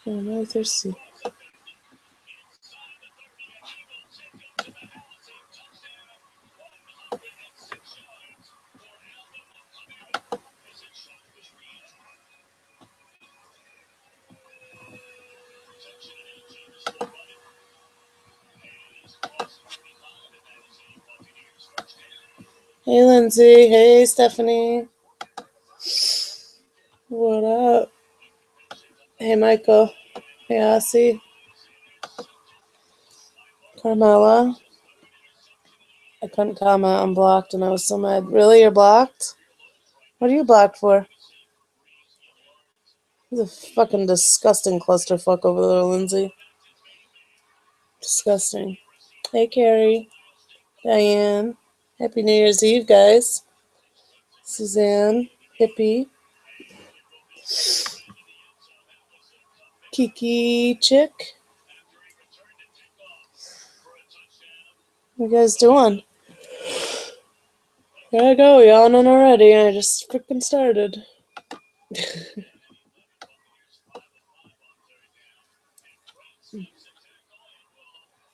I'm really thirsty. Hey, Lindsay. Hey, Stephanie. What up? Hey, Michael. Hey, Ossie. Carmela. I couldn't comment. I'm blocked, and I was so mad. Really? You're blocked? What are you blocked for? He's a fucking disgusting clusterfuck over there, Lindsay. Disgusting. Hey, Carrie. Diane. Happy New Year's Eve, guys. Suzanne. Hippie. Kiki Chick. What you guys doing? There I go, yawning already. I just freaking started.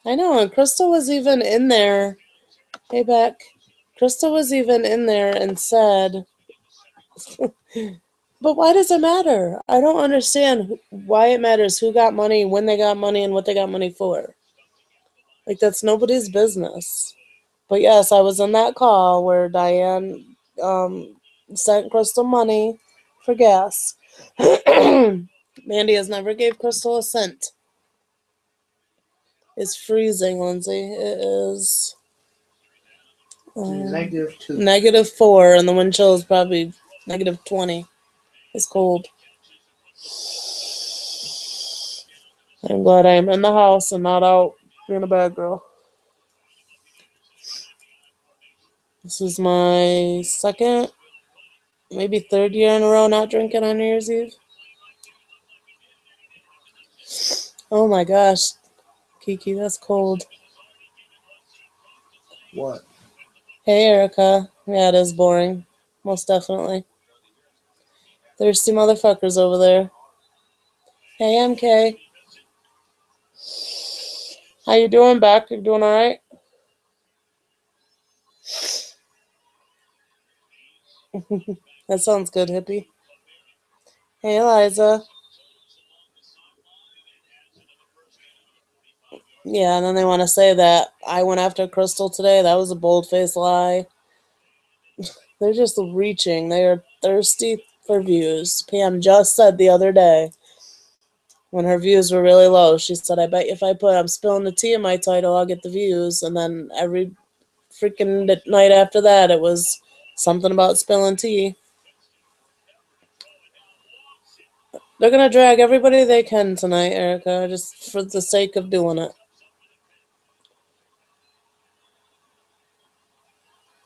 I know, and Crystal was even in there. Hey, Beck. Crystal was even in there and said, but why does it matter? I don't understand why it matters who got money, when they got money, and what they got money for. Like, that's nobody's business. But yes, I was in that call where Diane sent Crystal money for gas. Mandy has never gave Crystal a cent. It's freezing, Lindsay. It is -2. -4, and the wind chill is probably -20. It's cold. I'm glad I'm in the house and not out being a bad girl. This is my second, maybe third year in a row not drinking on New Year's Eve. Oh my gosh, Kiki, that's cold. What? Hey, Erica. Yeah, it is boring. Most definitely. Thirsty motherfuckers over there. Hey, MK. How you doing, Beck? You doing all right? That sounds good, hippie. Hey, Eliza. Yeah, and then they want to say that I went after Crystal today. That was a bold-faced lie. They're just reaching. They are thirsty for views. Pam just said the other day, when her views were really low, she said, I bet if I put I'm spilling the tea in my title, I'll get the views. And then every freaking night after that, it was something about spilling tea. They're going to drag everybody they can tonight, Erica, just for the sake of doing it.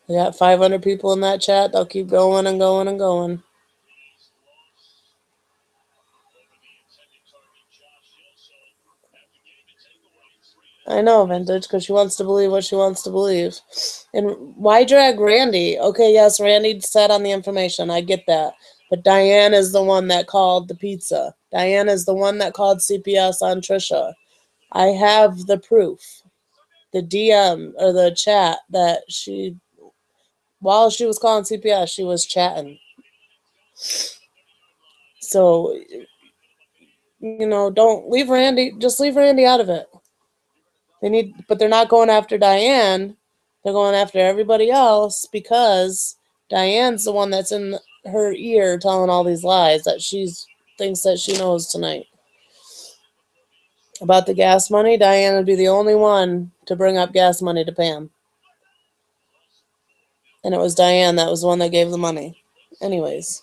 We got 500 people in that chat. They'll keep going and going and going. I know, Vintage, because she wants to believe what she wants to believe. And why drag Randy? Okay, yes, Randy sat on the information. I get that. But Diane is the one that called the pizza. Diane is the one that called CPS on Trisha. I have the proof. The DM or the chat that she, while she was calling CPS, she was chatting. So, don't leave Randy, just leave Randy out of it. But they're not going after Diane. They're going after everybody else because Diane's the one that's in her ear telling all these lies that she thinks that she knows tonight. About the gas money, Diane would be the only one to bring up gas money to Pam. And it was Diane that was the one that gave the money. Anyways.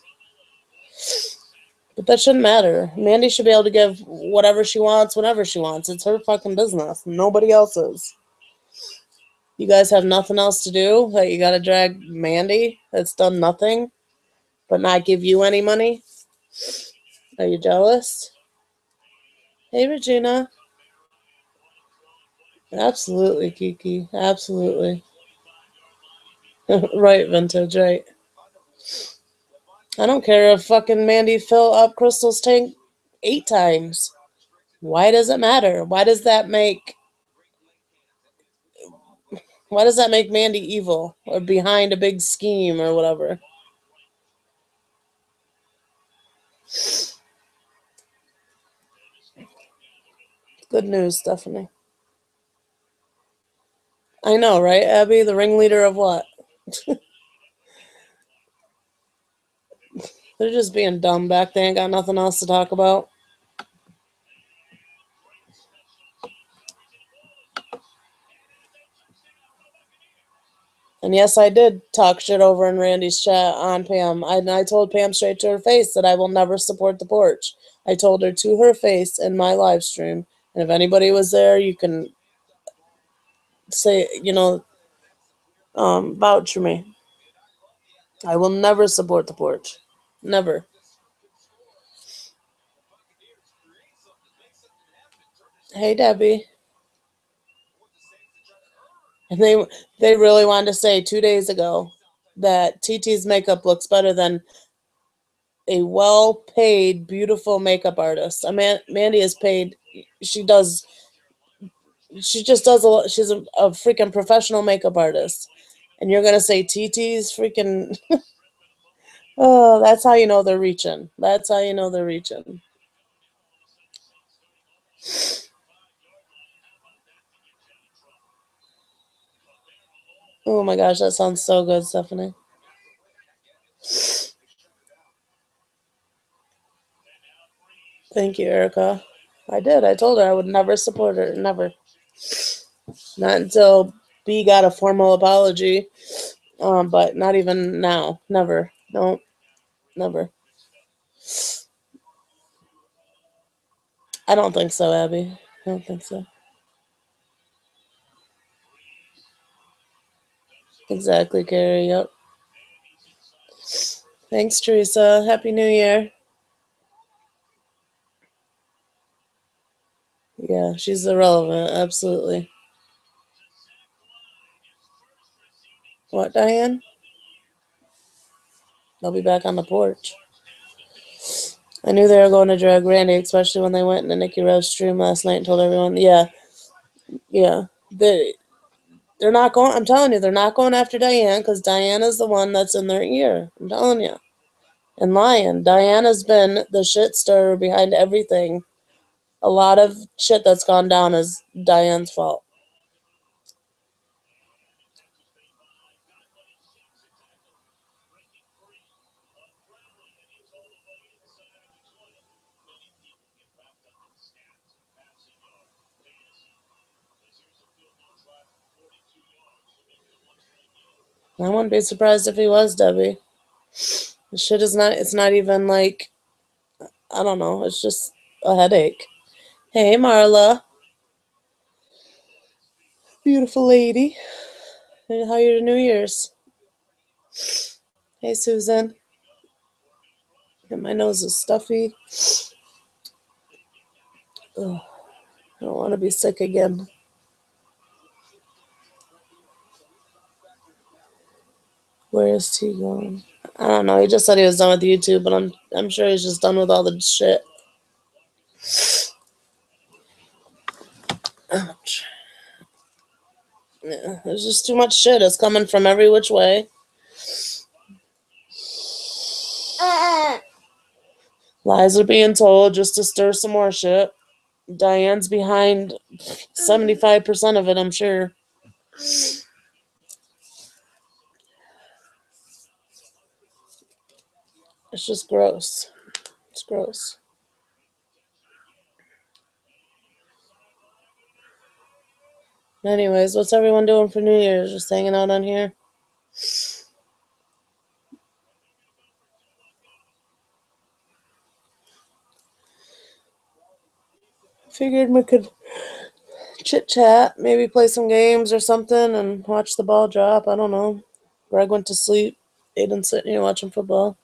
But that shouldn't matter. Mandy should be able to give whatever she wants whenever she wants. It's her fucking business. Nobody else's. You guys have nothing else to do? That you gotta drag Mandy that's done nothing but not give you any money? Are you jealous? Hey, Regina. Absolutely, Kiki. Absolutely. Right, Vintage, right. I don't care if fucking Mandy fill up Crystal's tank 8 times. Why does it matter? Why does that make Mandy evil or behind a big scheme or whatever? Good news, Stephanie. I know, right, Abby? The ringleader of what? They're just being dumb back there. Ain't got nothing else to talk about. And yes, I did talk shit over in Randy's chat on Pam. I told Pam straight to her face that I will never support the porch. I told her to her face in my live stream. And if anybody was there, you can say, vouch for me. I will never support the porch. Never. Hey, Debbie. And they really wanted to say 2 days ago that TT's makeup looks better than a well-paid, beautiful makeup artist. Mandy is paid. She does. She just does a lot. She's a freaking professional makeup artist, and you're gonna say TT's freaking. Oh, that's how you know they're reaching. That's how you know they're reaching. Oh my gosh, that sounds so good, Stephanie. Thank you, Erica. I did. I told her I would never support her. Never. Not until B got a formal apology. But not even now. Never. No, never. I don't think so, Abby. I don't think so. Exactly, Carrie. Yep. Thanks, Teresa. Happy New Year. Yeah, she's irrelevant. Absolutely. What, Diane? They'll be back on the porch. I knew they were going to drag Randy, especially when they went into Nikki Rowe's stream last night and told everyone, yeah. They're not going, I'm telling you, they're not going after Diane because Diane is the one that's in their ear. I'm telling you. And lying. Diane has been the shit stirrer behind everything. A lot of shit that's gone down is Diane's fault. I wouldn't be surprised if he was, Debbie. The shit is not, it's not even like, I don't know, it's just a headache. Hey, Marla. Beautiful lady. Hey, how are your New Year's? Hey, Susan. And my nose is stuffy. Ugh, I don't want to be sick again. Where is T going? I don't know. He just said he was done with YouTube, but I'm sure he's just done with all the shit. Ouch. Yeah, there's just too much shit. It's coming from every which way. Lies are being told just to stir some more shit. Diane's behind 75% of it, I'm sure. It's just gross. It's gross. Anyways, what's everyone doing for New Year's? Just hanging out on here? Figured we could chit chat, maybe play some games or something and watch the ball drop. I don't know. Greg went to sleep. Aiden's sitting here watching football.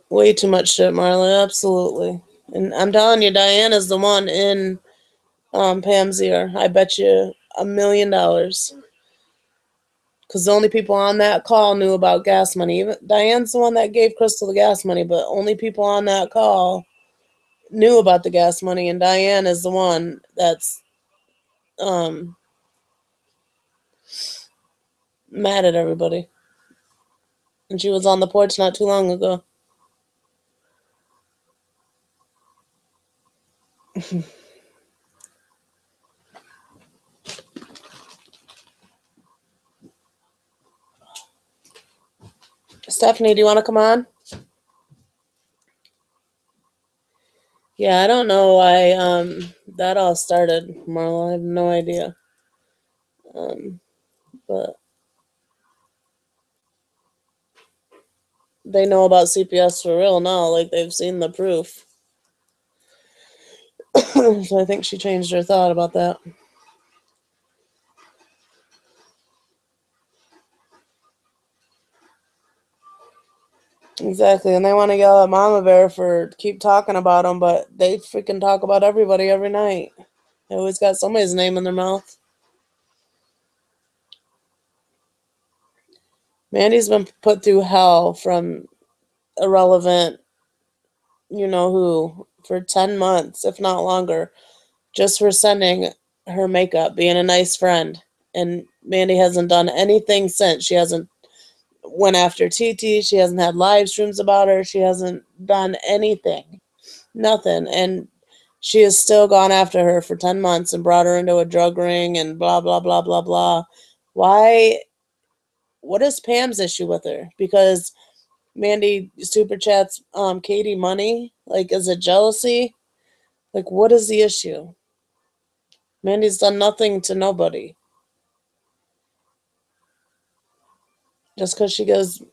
Way too much shit, Marla. Absolutely. And I'm telling you, Diana's the one in Pam's ear. I bet you $1 million. Because the only people on that call knew about gas money. Even Diane's the one that gave Crystal the gas money, but only people on that call knew about the gas money, and Diane is the one that's mad at everybody. And she was on the porch not too long ago. Stephanie, do you want to come on? Yeah, I don't know why that all started, Marla. I have no idea. But they know about CPS for real now. Like, they've seen the proof. So I think she changed her thought about that. Exactly, and they want to yell at Mama Bear for keep talking about them, but they freaking talk about everybody every night. They always got somebody's name in their mouth. Mandy's been put through hell from irrelevant, you know who, for 10 months, if not longer, just for sending her makeup, being a nice friend. And Mandy hasn't done anything since. She hasn't went after TT. She hasn't had live streams about her. She hasn't done anything. Nothing. And she has still gone after her for 10 months and brought her into a drug ring and blah, blah, blah, blah, blah. Why? What is Pam's issue with her? Because Mandy super chats Katie money. Like, is it jealousy? Like, what is the issue? Mandy's done nothing to nobody. Just because she goes,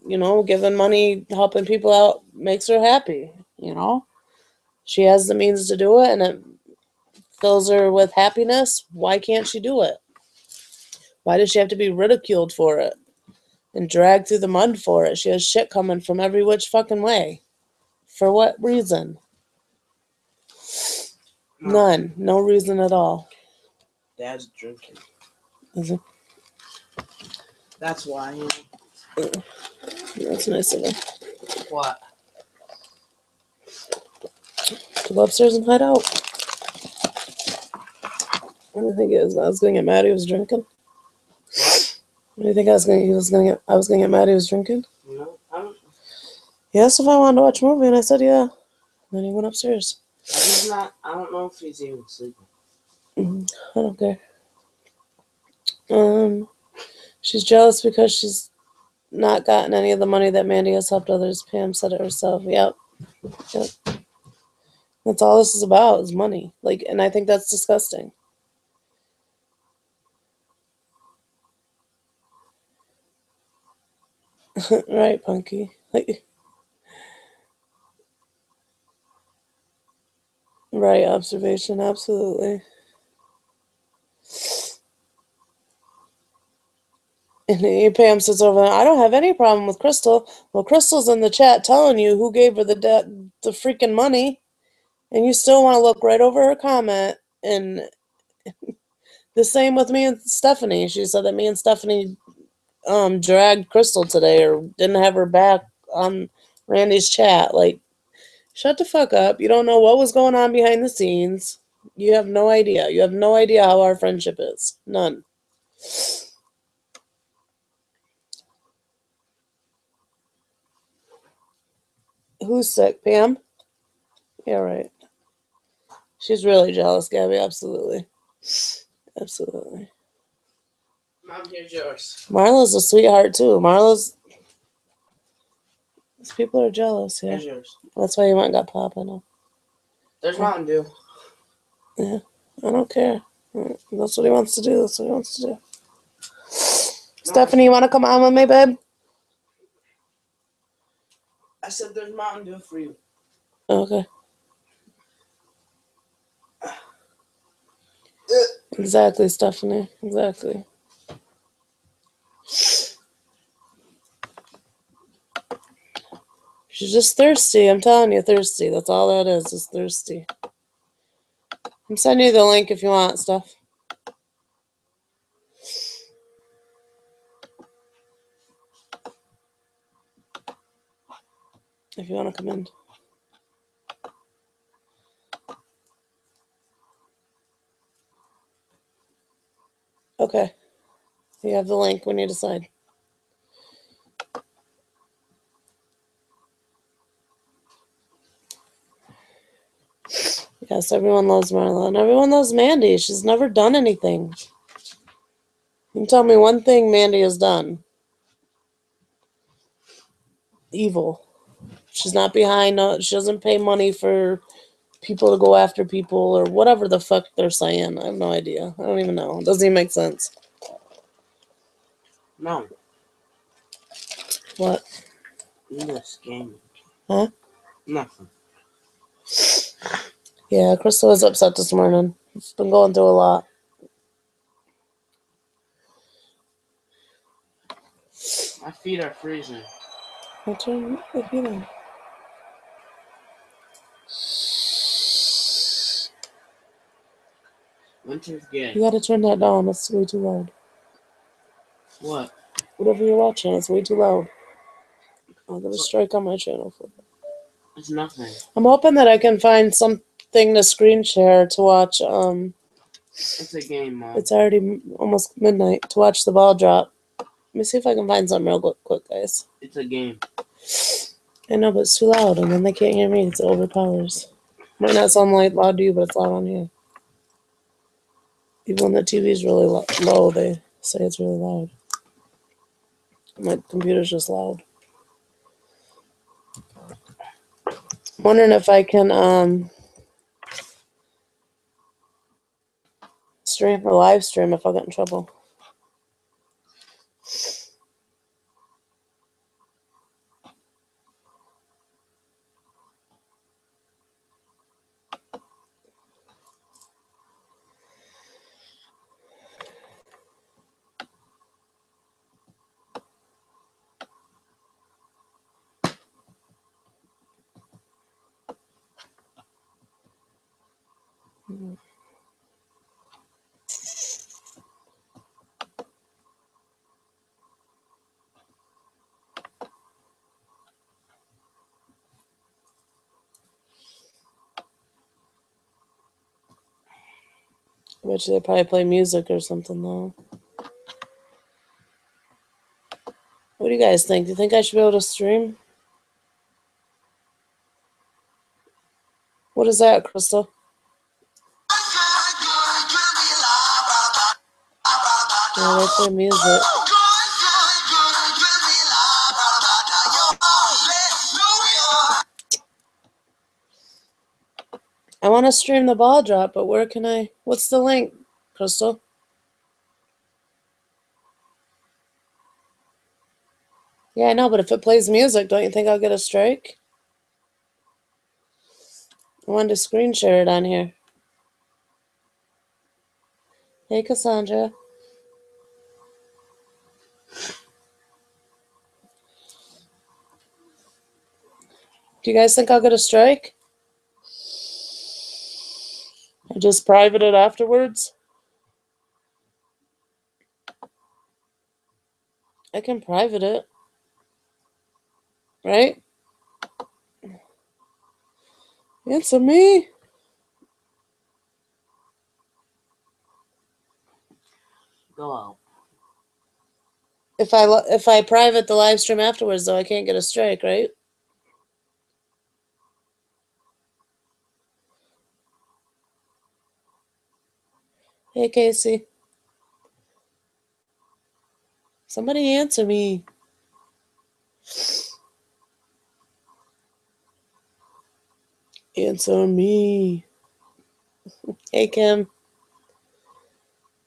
you know, giving money, helping people out makes her happy, you know? She has the means to do it and it fills her with happiness. Why can't she do it? Why does she have to be ridiculed for it and dragged through the mud for it? She has shit coming from every which fucking way. For what reason? None. No reason at all. Dad's drinking. Is it? That's why. That's nice of him. What? To go upstairs and hide out. What do you think it is? I was gonna get mad he was drinking. What? What do you think I was gonna get mad he was drinking? No, I don't. He asked if I wanted to watch a movie and I said yeah. Then he went upstairs. He's not. I don't know if he's even sleeping. I don't care. She's jealous because she's not gotten any of the money that Mandy has helped others. Pam said it herself. Yep. That's all this is about, is money. Like, and I think that's disgusting. Right, Punky. Like, right, observation, absolutely. And Pam sits over there. I don't have any problem with Crystal. Well, Crystal's in the chat telling you who gave her the freaking money, and you still want to look right over her comment. And the same with me and Stephanie. She said that me and Stephanie dragged Crystal today or didn't have her back on Randy's chat. Like, shut the fuck up. You don't know what was going on behind the scenes. You have no idea. You have no idea how our friendship is. None. Who's sick, Pam? Yeah, right. She's really jealous, Gabby. Absolutely. Absolutely. Mom, here's yours. Marla's a sweetheart, too. These people are jealous here. Here's yours. That's why you went and got Pop, I know. There's Mountain Dew. Yeah, I don't care. That's what he wants to do. That's what he wants to do. Stephanie, you want to come on with me, babe? I said there's Mountain Dew for you. Okay. Exactly, Stephanie. Exactly. She's just thirsty. I'm telling you, thirsty. That's all that is thirsty. I'm sending you the link if you want stuff. If you want to come in. Okay. You have the link when you decide. Yes, everyone loves Marla. And everyone loves Mandy. She's never done anything. You can tell me one thing Mandy has done. Evil. She's not behind. No, she doesn't pay money for people to go after people or whatever the fuck they're saying. I have no idea. I don't even know. It doesn't even make sense. No. What? You just gaming. Huh? Nothing. Yeah, Crystal was upset this morning. She's been going through a lot. My feet are freezing. I'll turn the heat on. Winter's gay. You gotta turn that down. It's way too loud. What? Whatever you're watching, it's way too loud. I'll get a strike on my channel for that. It's nothing. I'm hoping that I can find something to screen share to watch. It's a game, Mom. It's already almost midnight to watch the ball drop. Let me see if I can find something real quick, guys. It's a game. I know, but it's too loud, and then they can't hear me. It overpowers. Might not sound like loud to you, but it's loud on here. Even when the TV's really low, they say it's really loud. My computer's just loud. I'm wondering if I can stream or live stream if I get in trouble. I bet you they probably play music or something, though. What do you guys think? Do you think I should be able to stream? What is that, Crystal? Yeah, they play music. I want to stream the ball drop, but where can I? What's the link, Crystal? Yeah, I know, but if it plays music, don't you think I'll get a strike? I wanted to screen share it on here. Hey, Cassandra. Do you guys think I'll get a strike? I just private it afterwards? I can private it. Right? Answer me. Go out. If I private the live stream afterwards, though, I can't get a strike, right? Hey, Casey. Somebody answer me. Answer me. Hey, Kim.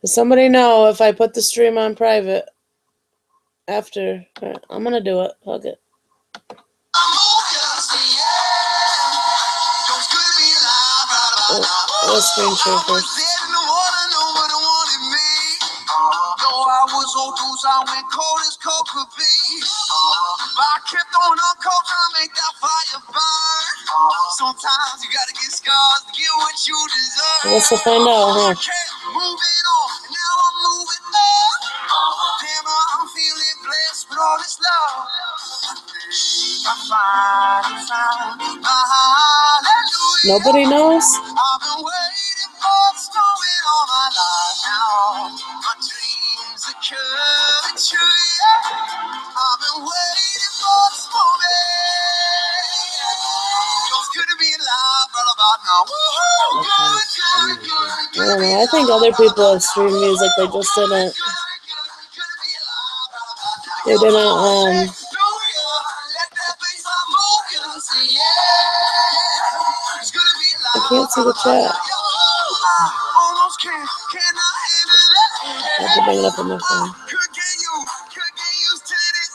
Does somebody know if I put the stream on private after? All right, I'm going to do it. Fuck it. Let's screen share first. I was old dudes, I went cold as cold could be. I kept on cold trying to make that fire burn. Sometimes you gotta get scars to get what you deserve. Let's find out, huh? Moving on, now I'm moving up. Damn, I'm feeling blessed with all this love. I finally found my hallelujah. Nobody knows? I've been waiting for it's going all my life now. My dream Coming to you. I've been waiting for this moment. Feels good to be alive right about now. Woo-hoo. Good, good, good, good I to don't be know. I think alive other right people about have now. streamed music. They just Good, didn't. good, good to be alive right about now. They didn't. Let that bass line move you. Say yeah. It's good to be I alive can't see the right about chat. now. Almost can I handle it? I have to bring it up on my phone. Could get used to this.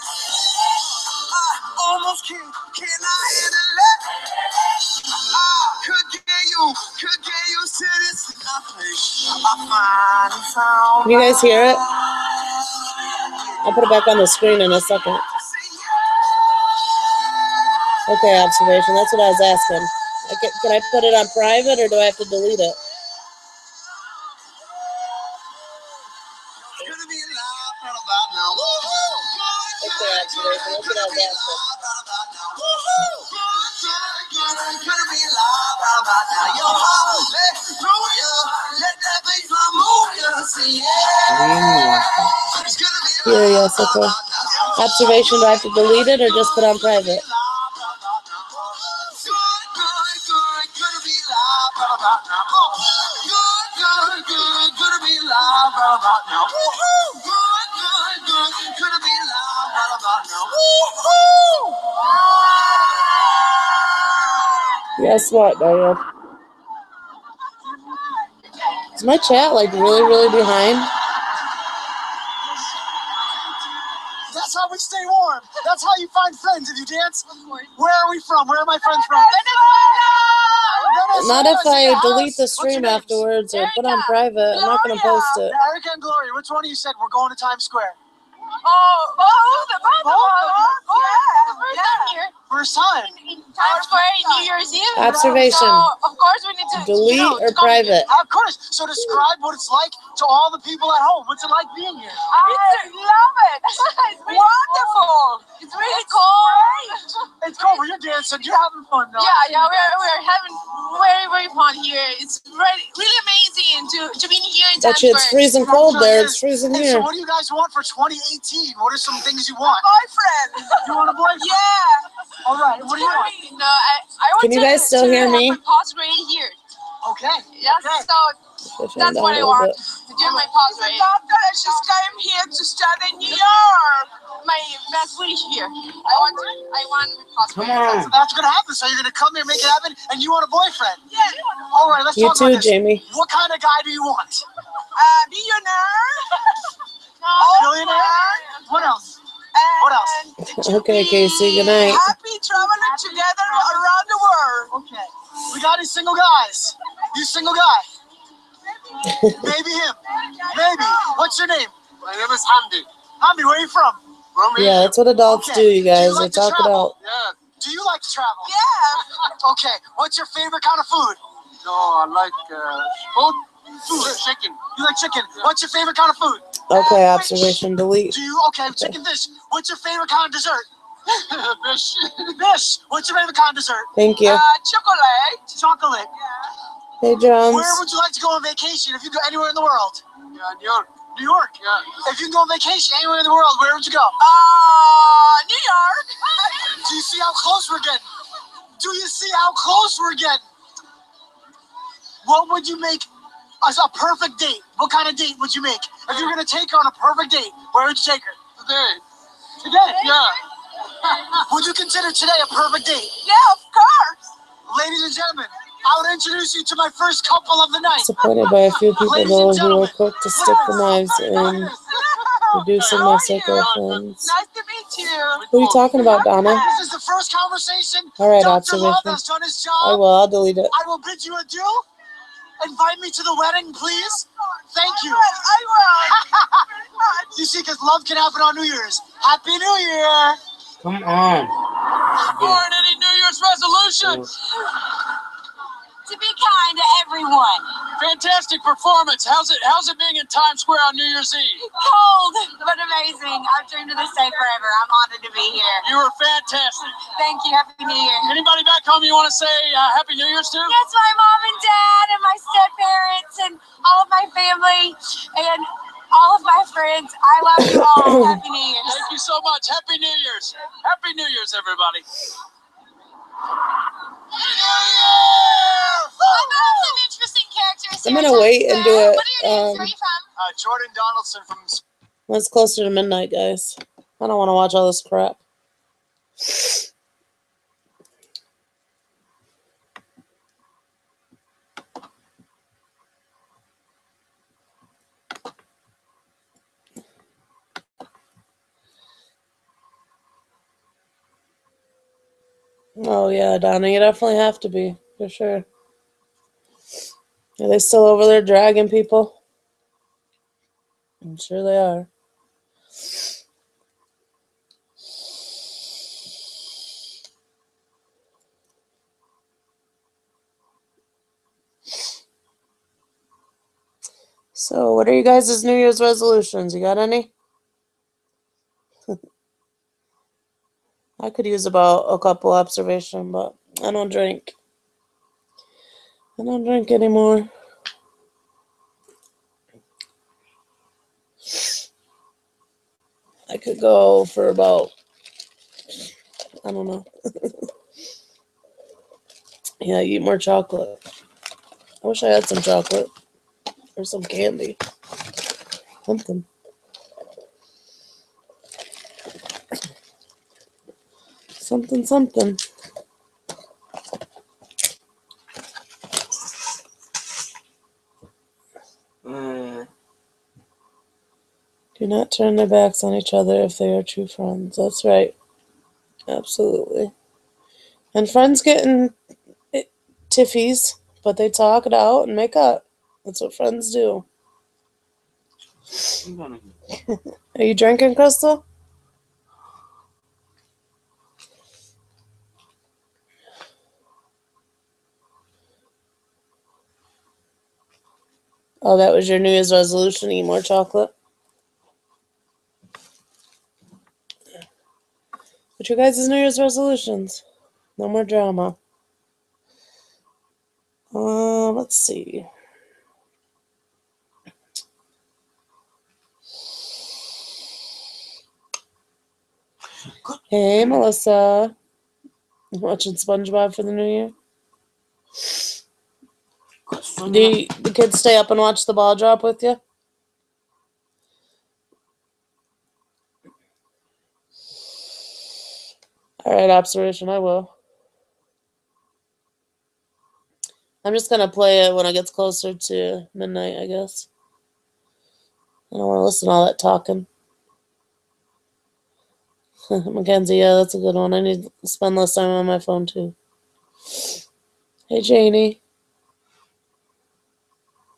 Almost can I handle it? Could get used to this. I finally found. Can you guys hear it? I'll put it back on the screen in a second. Okay, observation. That's what I was asking. Can I put it on private or do I have to delete it? Okay, observation. That's what I was asking. Here, yes, okay. Observation, do I have to delete it or just put on private? Guess what, Diane? Is my chat like really, really behind? That's how we stay warm. That's how you find friends if you dance. Where are we from? Where are my friends from? Not if I delete the What's your stream names? afterwards or put on private. I'm not going to post it. Erica and Gloria, which one of you said we're going to Times Square? First time. Times Square, New Year's Eve. Observation. So, of course, we need to Delete or come here. private? Of course. So describe what it's like to all the people at home. What's it like being here? I love it. It's really wonderful. It's really cold. It's cool, but you're dancing. You're having fun, though. Yeah, we're having very, very fun here. It's really amazing to be here in Times Bet you it's Square. freezing cold there. It's freezing Hey, here. so what do you guys want for 2018? What are some things you want? Boyfriend. You want a boyfriend? Yeah. All right. What do you want? No, I want Can you guys still hear me? have my pause grade here. Okay. Yes, Okay. so that's what I want. To do my pause grade. Doctor, and she's came here to study in New York. My best wish here. I want my pause Come grade. on. That's gonna happen. So you're gonna come here, make it happen, and you want a boyfriend? Yeah. All right. Let's You talk too, about this. Jamie. What kind of guy do you want? Millionaire. Millionaire? What else? What else? Okay, Casey, good night. Happy traveling together around the world. Okay. We got any single guys? You single guy? Maybe him. Maybe. What's your name? My name is Hamdi. Hamdi, where are you from? Romania. Yeah, that's what adults Okay. do, you guys. Do you like They to talk it travel? out. Yeah. Do you like to travel? Yeah. Okay. What's your favorite kind of food? No, I like food. Chicken. You like chicken. What's your favorite kind of food? Okay, observation, delete. Do you? Okay, chicken fish. What's your favorite kind of dessert? Fish. Fish. What's your favorite kind of dessert? Thank you. Chocolate. Chocolate. Hey, Jones. Where would you like to go on vacation if you go anywhere in the world? Yeah, New York. New York. Yeah. If you can go on vacation anywhere in the world, where would you go? New York. Do you see how close we're getting? Do you see how close we're getting? What would you make as a perfect date? What kind of date would you make? If you were going to take her on a perfect date, where would you take her? Today. Today? Yeah. Would you consider today a perfect date? Yeah, of course. Ladies and gentlemen, I would introduce you to my first couple of the night. Disappointed by a few people, Ladies though, and who were gentlemen, quick to stick the knives in, reducing my circle of friends. Nice to meet you. Who are you talking about, Donna? This is the first conversation. All right, Dr. Love observation. has done his I job. will. I'll delete it. I will bid you adieu. Invite me to the wedding, please. Thank you. I will. You see, because love can happen on New Year's. Happy New Year. Come on. Born any New Year's resolution? To be kind to everyone. Fantastic performance. How's it being in Times Square on New Year's Eve? Cold, but amazing. I've dreamed of this day forever. I'm honored to be here. You were fantastic. Thank you. Happy New Year. Anybody back home you want to say Happy New Year's to? Yes, my mom and dad and my step parents and all of my family and all of my friends. I love you all. Happy New Year's. Thank you so much. Happy New Year's. Happy New Year's, everybody. Some interesting characters. I'm gonna wait and do it. What are your names? Where are you from? Jordan Donaldson from. When it's closer to midnight, guys. I don't want to watch all this crap. Oh yeah, Donna, you definitely have to be, for sure. Are they still over there dragging people? I'm sure they are. So, what are you guys' New Year's resolutions? You got any? I could use about a couple observation, but I don't drink. I don't drink anymore. I could go for about, I don't know. Yeah, eat more chocolate. I wish I had some chocolate or some candy. Something. Something. Do not turn their backs on each other if they are true friends. That's right. Absolutely. And friends get in tiffies, but they talk it out and make up. That's what friends do. Are you drinking, Crystal? Oh, that was your New Year's resolution, eat more chocolate? What's your guys' New Year's resolutions? No more drama. Let's see. Hey, Melissa. Watching SpongeBob for the New Year? Do the kids stay up and watch the ball drop with you? Alright, observation, I will. I'm just going to play it when it gets closer to midnight, I guess. I don't want to listen to all that talking. Mackenzie, yeah, that's a good one. I need to spend less time on my phone, too. Hey, Janie.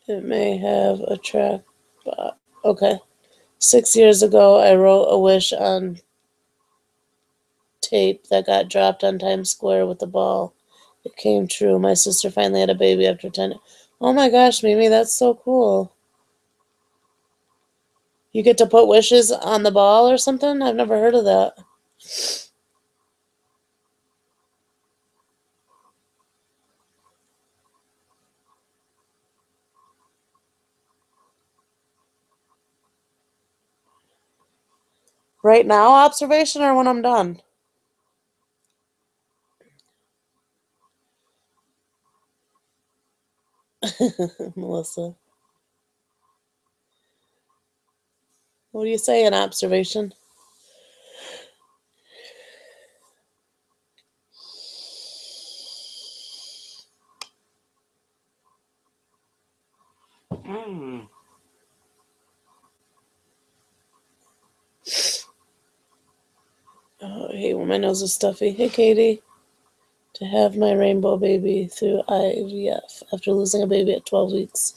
It may have a track, but okay. 6 years ago, I wrote a wish on tape that got dropped on Times Square with a ball. It came true. My sister finally had a baby after 10. Oh my gosh, Mimi, that's so cool. You get to put wishes on the ball or something? I've never heard of that. Right now, observation, or when I'm done? Melissa. What do you say in observation? Oh, I hate when my nose is stuffy. Hey, Katie. To have my rainbow baby through IVF after losing a baby at 12 weeks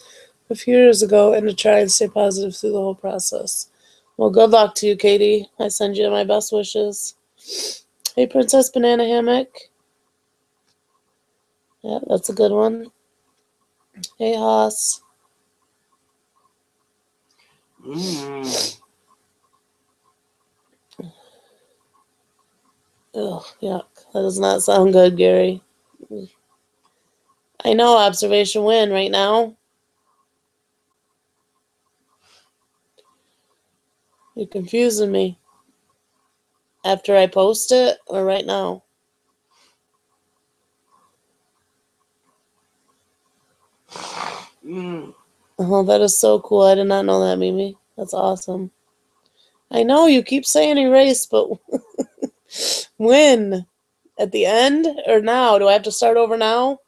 a few years ago, and to try and stay positive through the whole process. Well, good luck to you, Katie. I send you my best wishes. Hey, Princess Banana Hammock. Yeah, that's a good one. Hey, Haas. Ugh, yuck. That does not sound good, Gary. I know, observation win right now. You're confusing me. After I post it or right now? Oh, that is so cool. I did not know that, Mimi. That's awesome. I know you keep saying erase, but when? At the end or now? Do I have to start over now?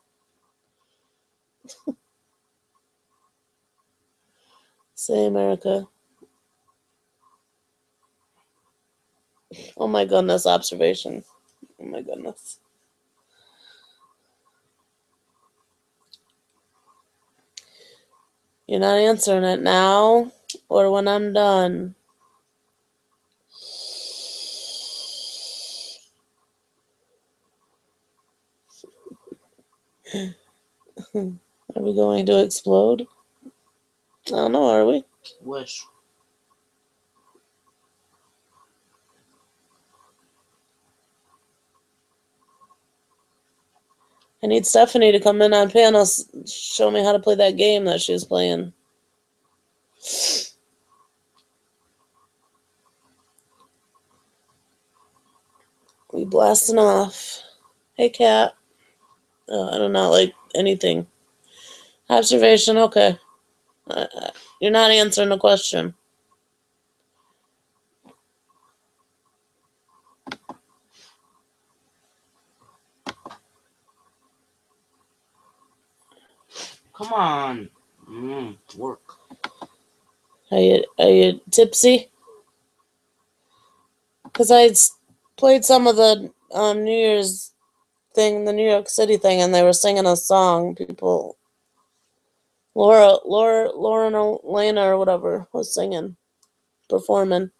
Say America. Oh my goodness, observation. Oh my goodness. You're not answering it now or when I'm done. Are we going to explode? I don't know, are we? Wish. I need Stephanie to come in on panels, show me how to play that game that she was playing. We blasting off. Hey, Kat. I do not like anything. Observation, okay. You're not answering the question. Come on. Work. Are you tipsy? Because I played some of the New Year's thing, the New York City thing, and they were singing a song. People, Lauren Elena or whatever was singing, performing.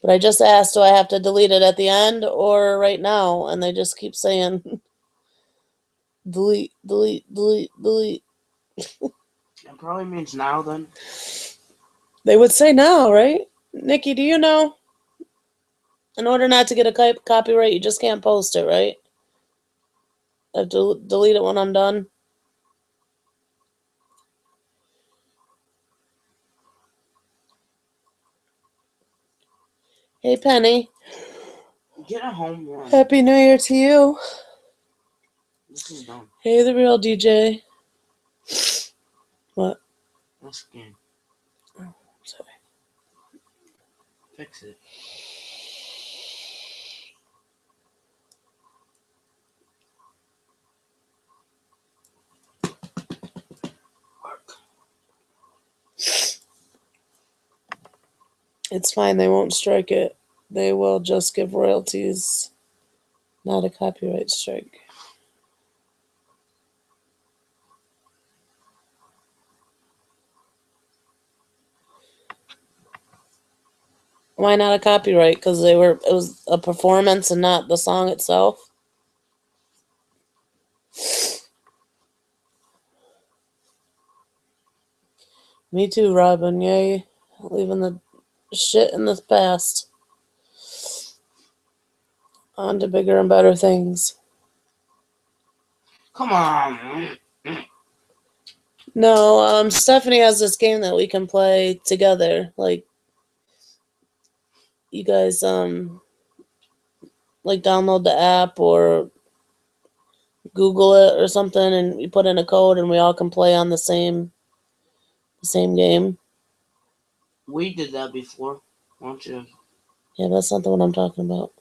But I just asked, do I have to delete it at the end or right now? And they just keep saying, delete, delete, delete, delete. That probably means now then. They would say now, right? Nikki, do you know? In order not to get a copyright, you just can't post it, right? I have to delete it when I'm done. Hey, Penny. Get a home run. Happy New Year to you. This is done. Hey, the real DJ. What? This game. Oh, sorry. Fix it. It's fine. They won't strike it. They will just give royalties, not a copyright strike. Why not a copyright? Because it was a performance and not the song itself. Me too, Robin. Yay. Leaving the shit in the past. On to bigger and better things. Come on. No, Stephanie has this game that we can play together. Like, you guys, like download the app or Google it or something, and you put in a code, and we all can play on the same game. We did that before, won't you? Yeah, that's not the one I'm talking about.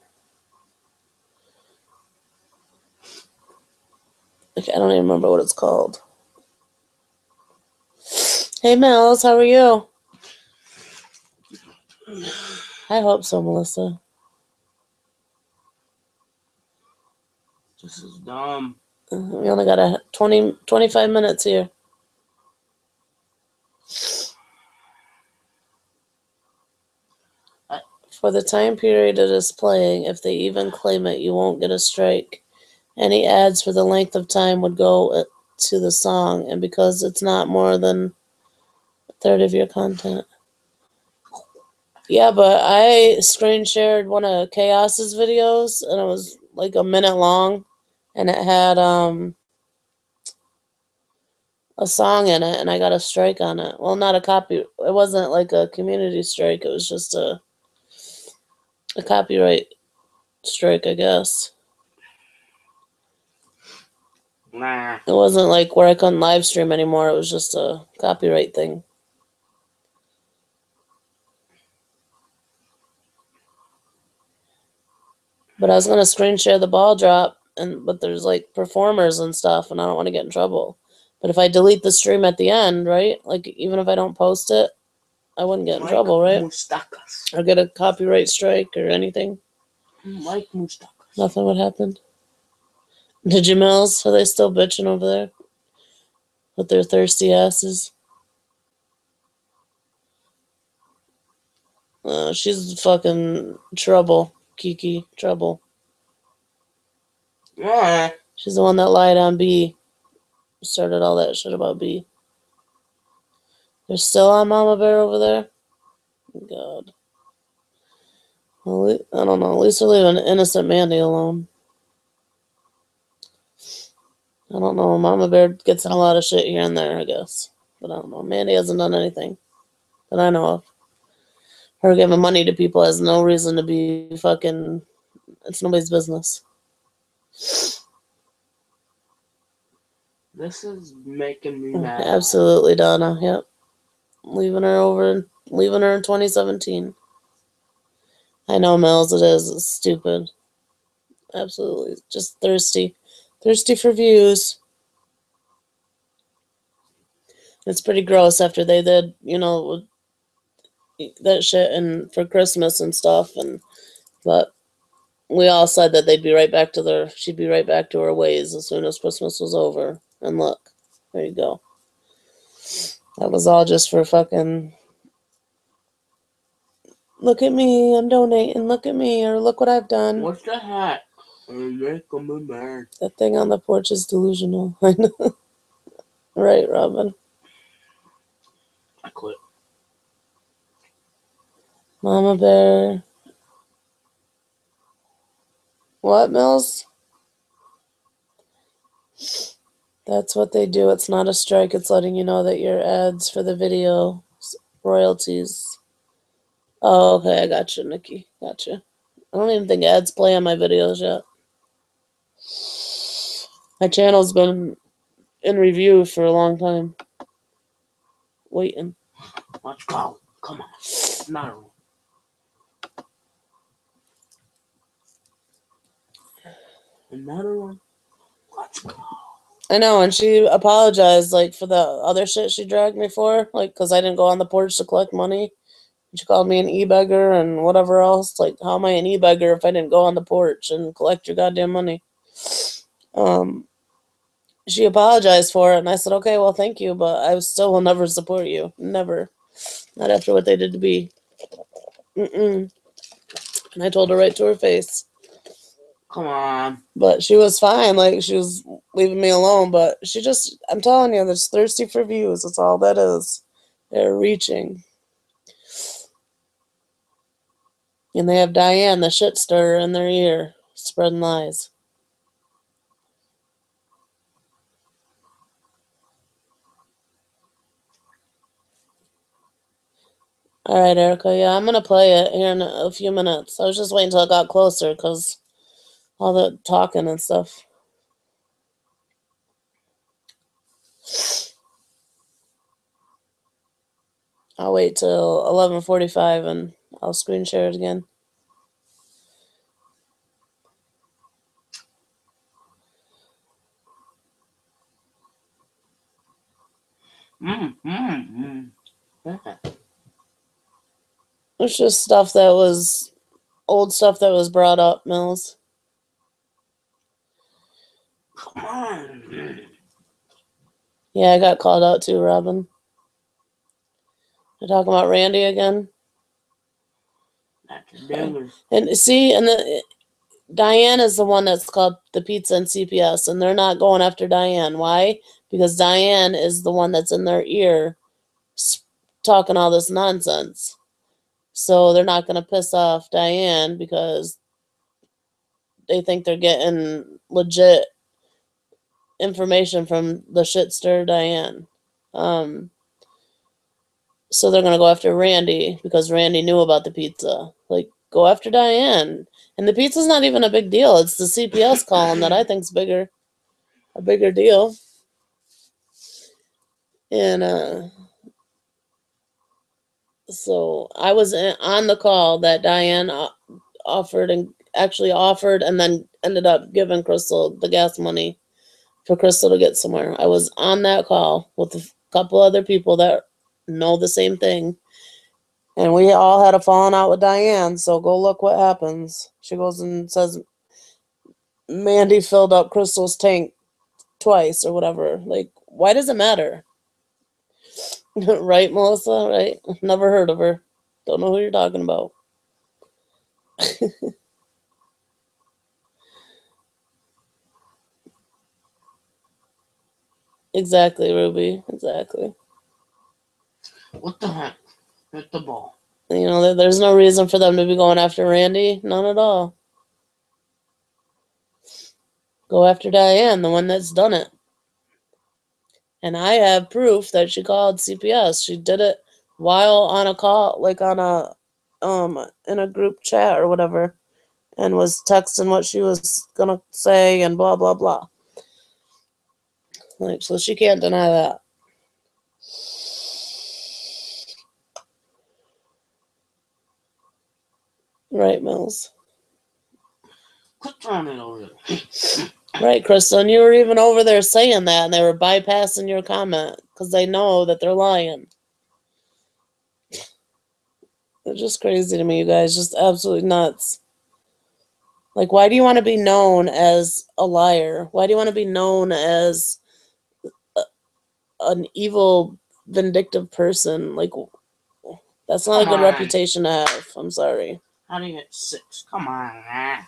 Okay, I don't even remember what it's called. Hey, Mel's, how are you? I hope so, Melissa. This is dumb. We only got 25 minutes here. For the time period it is playing, if they even claim it, you won't get a strike. Any ads for the length of time would go to the song, and because it's not more than a third of your content. Yeah, but I screen shared one of Chaos's videos, and it was like a minute long, and it had a song in it, and I got a strike on it. Well, not a copy. It wasn't like a community strike. It was just a copyright strike, I guess. Nah. It wasn't like where I couldn't live stream anymore. It was just a copyright thing. But I was gonna screen share the ball drop, but there's like performers and stuff, and I don't want to get in trouble. But if I delete the stream at the end, right? Like even if I don't post it, I wouldn't get in trouble, right? Mustakas. Or get a copyright strike or anything. Like mustakas. Nothing would happen. Did you, Mills? Are they still bitching over there with their thirsty asses? She's fucking trouble, Kiki. Trouble. Yeah. She's the one that lied on B. Started all that shit about B. They're still on Mama Bear over there? God. Well, I don't know. At least they're leaving innocent Mandy alone. I don't know. Mama Bear gets in a lot of shit here and there, I guess. But I don't know. Mandy hasn't done anything that I know of. Her giving money to people has no reason to be fucking... It's nobody's business. This is making me mad. Absolutely, Donna. Yep. Leaving her in 2017. I know, Mills, it is. It's stupid. Absolutely. Just thirsty. Thirsty for views. It's pretty gross after they did, that shit and for Christmas and stuff. But we all said that she'd be right back to her ways as soon as Christmas was over. And look, there you go. That was all just for fucking... Look at me, I'm donating. Look at me, or look what I've done. What's the hat? Making me mad. That thing on the porch is delusional. I know. Right, Robin. I quit. Mama Bear. What, Mills? That's what they do. It's not a strike. It's letting you know that your ads for the video royalties. Oh, okay. I got you, Nikki. Gotcha. I don't even think ads play on my videos yet. My channel's been in review for a long time. Waiting. Let's go. Come on. Another one. Another one. Let's go. I know, and she apologized, like, for the other shit she dragged me for, like, because I didn't go on the porch to collect money. She called me an e-beggar and whatever else. Like, how am I an e-beggar if I didn't go on the porch and collect your goddamn money? She apologized for it, and I said, okay, well, thank you, but I still will never support you. Never. Not after what they did to B. And I told her right to her face. Come on. But she was fine. Like, she was leaving me alone. But she just, I'm telling you, they're just thirsty for views. That's all that is. They're reaching. And they have Diane, the shit stirrer, in their ear, spreading lies. All right, Erica. Yeah, I'm going to play it here in a few minutes. I was just waiting until it got closer because all the talking and stuff. I'll wait till 11:45 and I'll screen share it again. It's just stuff that was old stuff that was brought up, Mills. Come on. Yeah, I got called out too, Robin. You're talking about Randy again? And see, Diane is the one that's called the pizza and CPS, and they're not going after Diane. Why? Because Diane is the one that's in their ear talking all this nonsense. So they're not going to piss off Diane because they think they're getting legit information from the shitster Diane. So they're gonna go after Randy because Randy knew about the pizza. Like, go after Diane. And the pizza's not even a big deal. It's the CPS calling that I think's a bigger deal. And so I was on the call that Diane offered and then ended up giving Crystal the gas money for Crystal to get somewhere. I was on that call with a couple other people that know the same thing. And we all had a falling out with Diane, so go look what happens. She goes and says Mandy filled up Crystal's tank twice or whatever. Like, why does it matter? Right, Melissa? Right? Never heard of her. Don't know who you're talking about. Exactly, Ruby. Exactly. What the heck? Hit the ball. You know, there's no reason for them to be going after Randy. None at all. Go after Diane, the one that's done it. And I have proof that she called CPS. She did it while on a call, like on a in a group chat or whatever, and was texting what she was gonna say and blah blah blah. Like, so she can't deny that. Right, Mills. Quit throwing it over there. Right, Crystal, and you were even over there saying that, and they were bypassing your comment because they know that they're lying. It's just crazy to me, you guys. Just absolutely nuts. Like, why do you want to be known as a liar? Why do you want to be known as an evil, vindictive person? Like, that's not a good reputation to have. I'm sorry. How do you get 6? Come on, man.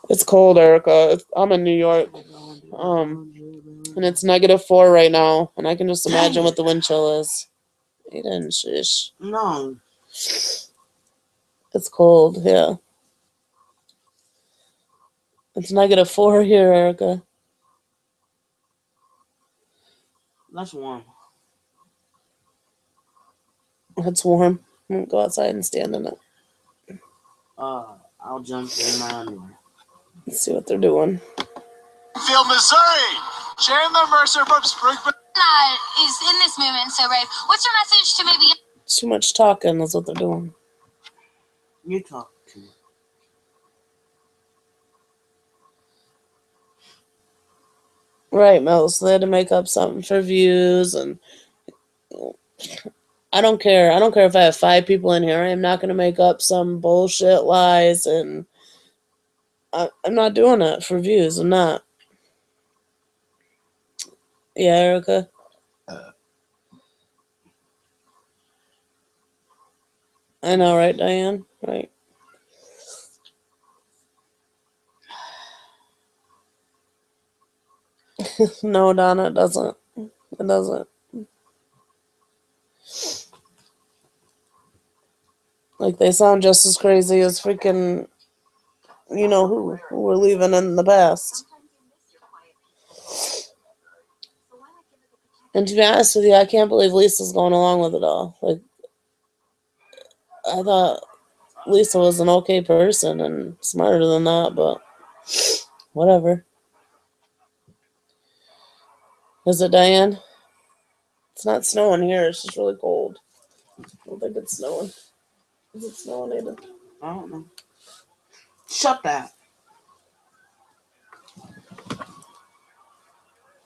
It's cold, Erica. I'm in New York. And it's -4 right now. And I can just imagine what the wind chill is. Aiden, shush. No. It's cold, yeah. It's -4 here, Erica. That's warm. It's warm. I'm gonna go outside and stand in it. I'll jump in my underwear. Let's see what they're doing. Field, Missouri. Chandler Mercer from Springfield is in this movement. So, Rafe, what's your message to maybe? Too much talking is what they're doing. You talk to me. Right, Mel. So they had to make up something for views, and I don't care. I don't care if I have 5 people in here. I am not going to make up some bullshit lies, and I'm not doing it for views. I'm not. Yeah, Erica? I know, right, Diane? Right. No, Donna, it doesn't. It doesn't. Like, they sound just as crazy as freaking, you know who we're leaving in the past. And to be honest with you, I can't believe Lisa's going along with it all. Like, I thought Lisa was an okay person and smarter than that, but whatever. Is it, Diane? It's not snowing here. It's just really cold. I don't think it's snowing. Is it snowing, Aiden? I don't know. Shut that.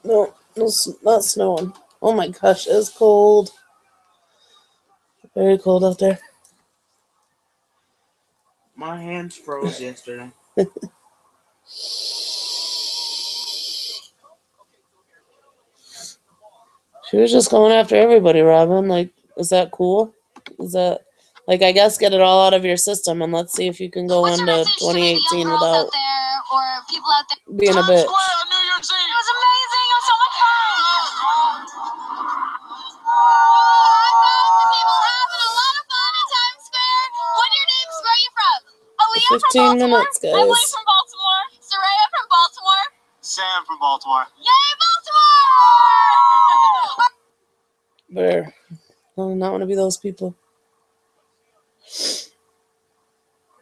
No, not snowing. Oh my gosh, it's cold. Very cold out there. My hands froze yesterday. She was just going after everybody, Robin. Like, is that cool? Is that, like, I guess get it all out of your system and let's see if you can go What's your into message to maybe 2018 young girls without out there or people out there? being a Times bitch. Square on New Year's Eve. It was amazing. It was so much fun. People having a lot of fun in Times Square. What's your name? Where are you from? Aaliyah from 15 Baltimore. minutes, I'm Lee guys. from Baltimore. Sam from Baltimore. Yay, Baltimore! Bear. I do not want to be those people.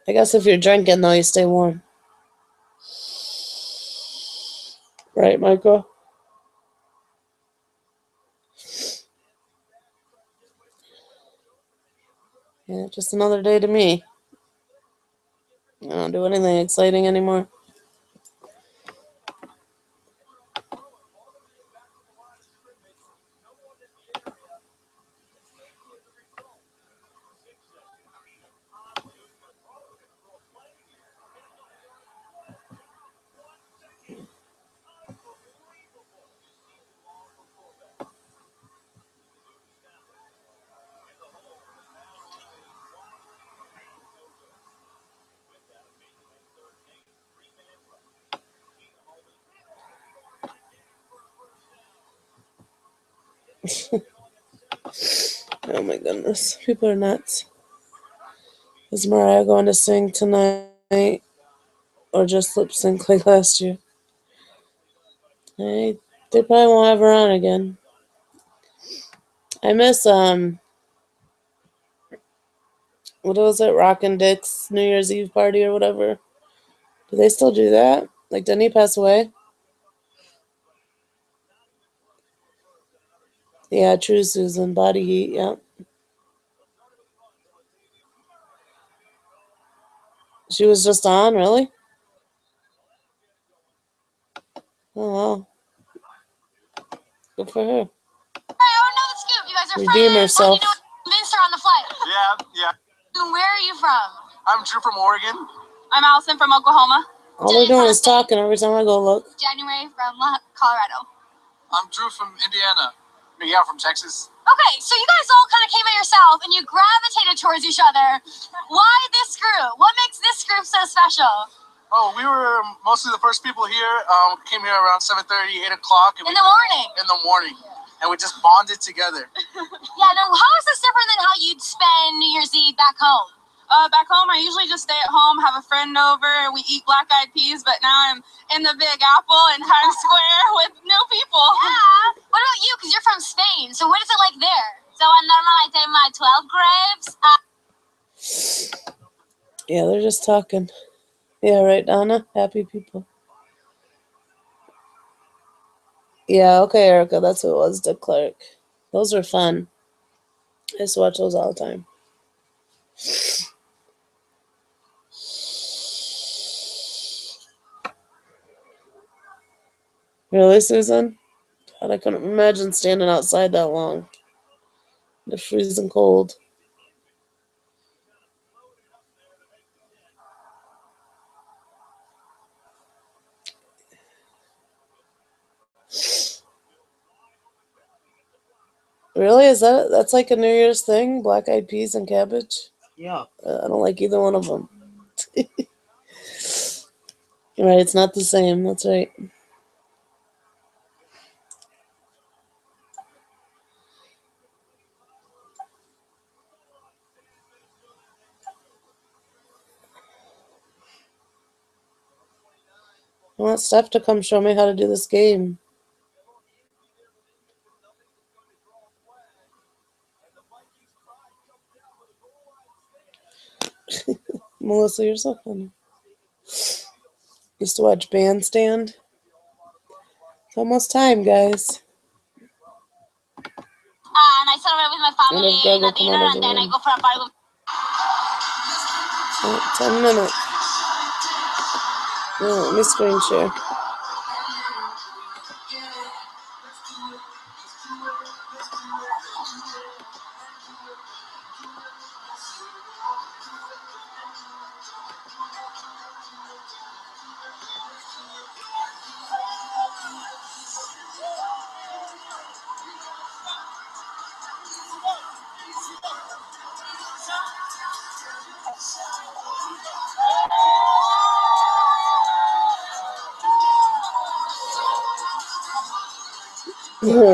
I guess if you're drinking, though, you stay warm. Right, Michael? Yeah, just another day to me. I don't do anything exciting anymore. Oh my goodness. People are nuts. Is Mariah going to sing tonight or just lip sync like last year? They probably won't have her on again. I miss what was it, Rockin' Dick's New Year's Eve party or whatever. Do they still do that? Like, didn't he pass away? Yeah, True Susan, Body Heat, yeah. She was just on, really? Oh, wow. Good for her. I don't know the scoop. You guys are Redeem friends. herself. How do you know Vince are on the flight? Yeah. Where are you from? I'm Drew from Oregon. I'm Allison from Oklahoma. All they're doing is talking every time I go look. January from Colorado. I'm Drew from Indiana. Miguel from Texas. Okay, so you guys all kind of came at yourself and you gravitated towards each other. Why this group? What makes this group so special? Oh, we were mostly the first people here. Came here around 7:30, 8 o'clock. In the morning. In the morning. And we just bonded together. Yeah, now how is this different than how you'd spend New Year's Eve back home? Back home, I usually just stay at home, have a friend over, and we eat black-eyed peas. But now I'm in the Big Apple in Times Square with new people. Yeah. What about you? Because you're from Spain. So what is it like there? So I normally take my 12 grapes. Yeah, they're just talking. Yeah, right, Donna? Happy people. Yeah, okay, Erica, that's who it was, Dick Clark. Those are fun. I used to watch those all the time. Really, Susan? God, I couldn't imagine standing outside that long. The freezing cold. Really? That's like a New Year's thing? Black-eyed peas and cabbage? Yeah. I don't like either one of them. Right, it's not the same. That's right. I want Steph to come show me how to do this game. Melissa, you're so funny. Used to watch Bandstand. It's almost time, guys. And I celebrate with my family And if Greg will at come dinner, out of and the then I room. go for a party with 10 minutes. Yeah, let me screen share.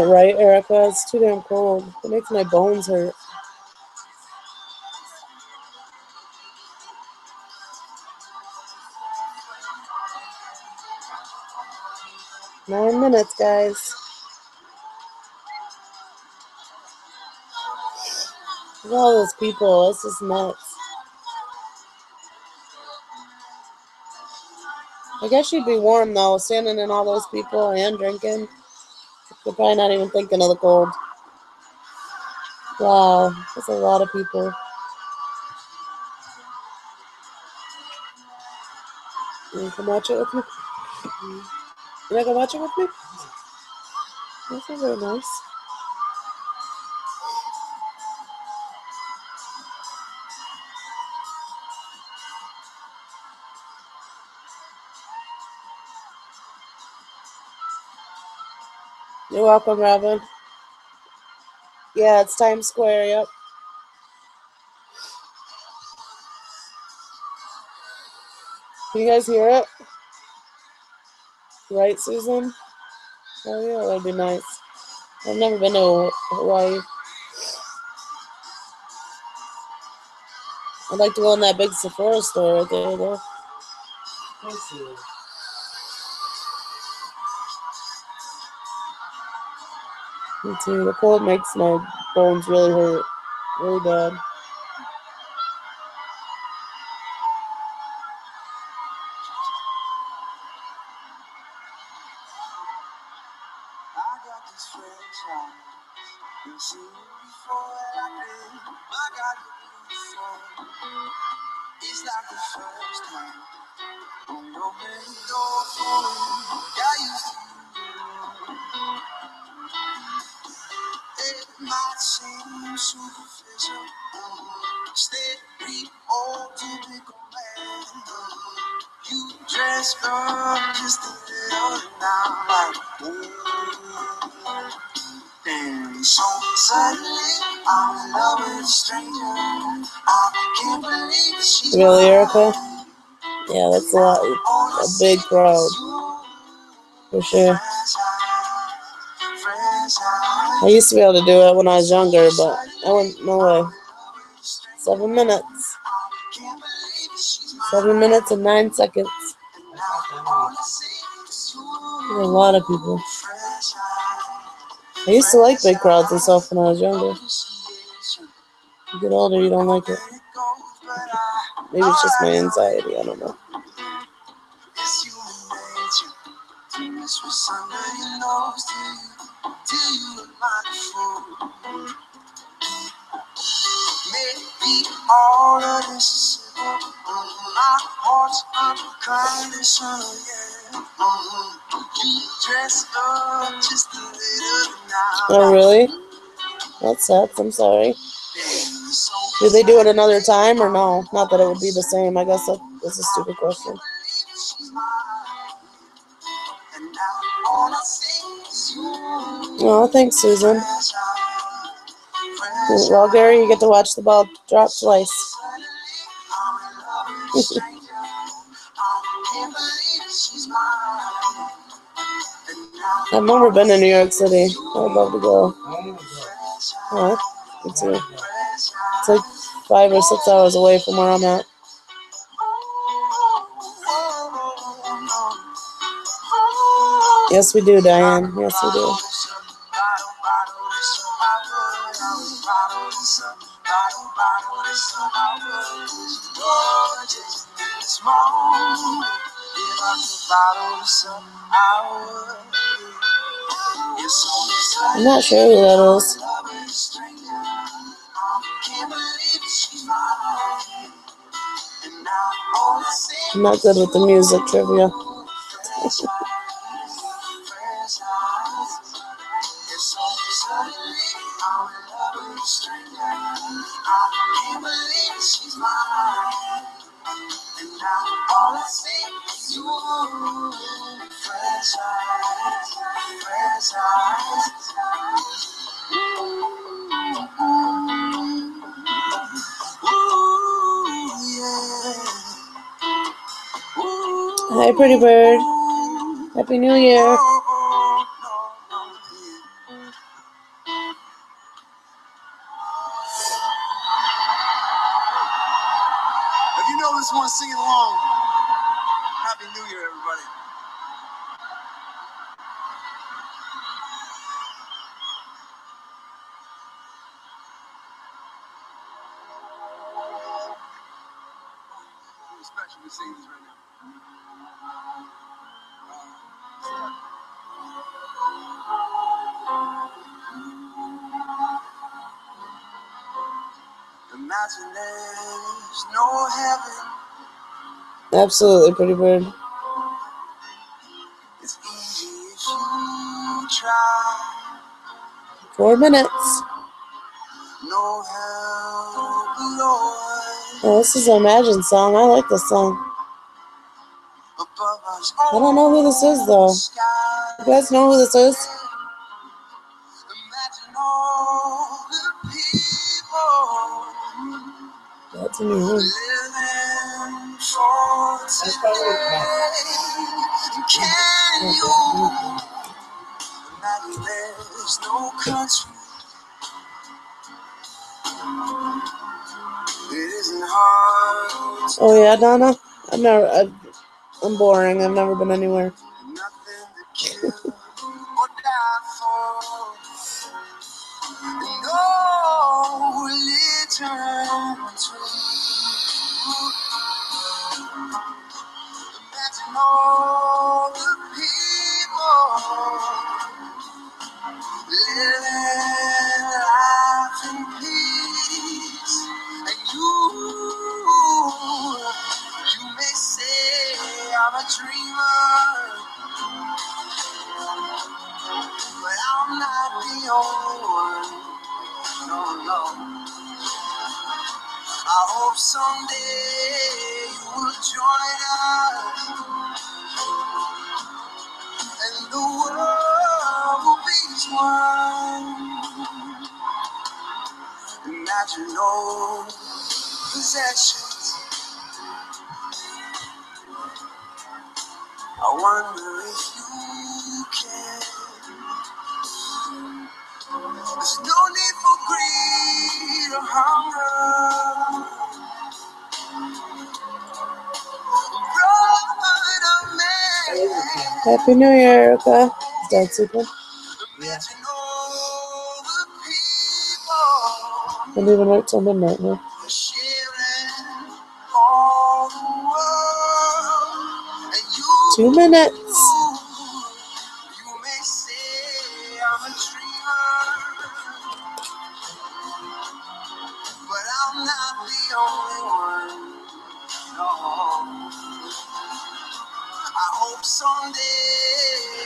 Right, Erica? It's too damn cold. It makes my bones hurt. 9 minutes, guys. Look at all those people. This is nuts. I guess you'd be warm, though, standing in all those people and drinking. You're probably not even thinking of the cold. Wow, that's a lot of people. You can watch it with me? You want to watch it with me? This is very nice. You're welcome, Robin. Yeah, it's Times Square, yep. Can you guys hear it? Right, Susan? Oh, yeah, that would be nice. I've never been to Hawaii. I'd like to go in that big Sephora store right there, though. Me too. The cold makes my bones really hurt. Really bad. It's like the first time. Oh, no, baby, don't fall in. I used to. It might seem superficial. Steady, old, typical man. You dress up just a little now, like, ooh. And so suddenly, I'm in love with a stranger. I can't believe she's Really, Erica? Yeah, that's a big crowd. For sure. I used to be able to do it when I was younger, but I went, no way. 7 minutes. 7 minutes and 9 seconds. There's a lot of people. I used to like big crowds and stuff when I was younger. You get older, you don't like it. Maybe it's just my anxiety, I don't know. Maybe all of this is my heart's unconditional, yeah. You dress up just a little now. Oh, really? That's sucks. I'm sorry. Do they do it another time or no? Not that it would be the same. I guess that's a stupid question. Oh, thanks, Susan. Well, Gary, you get to watch the ball drop twice. I've never been to New York City. I'd love to go. Oh, me too. It's like 5 or 6 hours away from where I'm at. Yes, we do, Diane. Yes, we do. I'm not sure who that is. I'm not good with the music trivia. Hi, pretty bird. Happy New Year. If you know this one, sing it along. Happy New Year, everybody. special to sing this right now. Imagine there's no heaven. Absolutely, Pretty Bird. It's easy if you try. 4 minutes. No hell below us. Oh, this is an Imagine song. I like this song. Above us. I don't know who this is, though. You guys know who this is? Imagine all the people That's in your room. living for today. Can you imagine there's no country? It isn't hard to Oh yeah, Donna. I'm boring. I've never been anywhere. nothing to kill or die for. No religion Imagine all the people living life in peace. And you may say I'm a dreamer, but I'm not the only one. No, no. I hope someday you will join us, and the world will be as one. Imagine no possessions. I wonder if you can. There's no need for greed or hunger. Brotherhood of man. Happy New Year, Erica. Is Dad sleeping? Imagine all the people Didn't even wait till midnight, huh? sharing all the world. And you 2 minutes. You may say I'm a dreamer, but I'm not the only one. No. I hope someday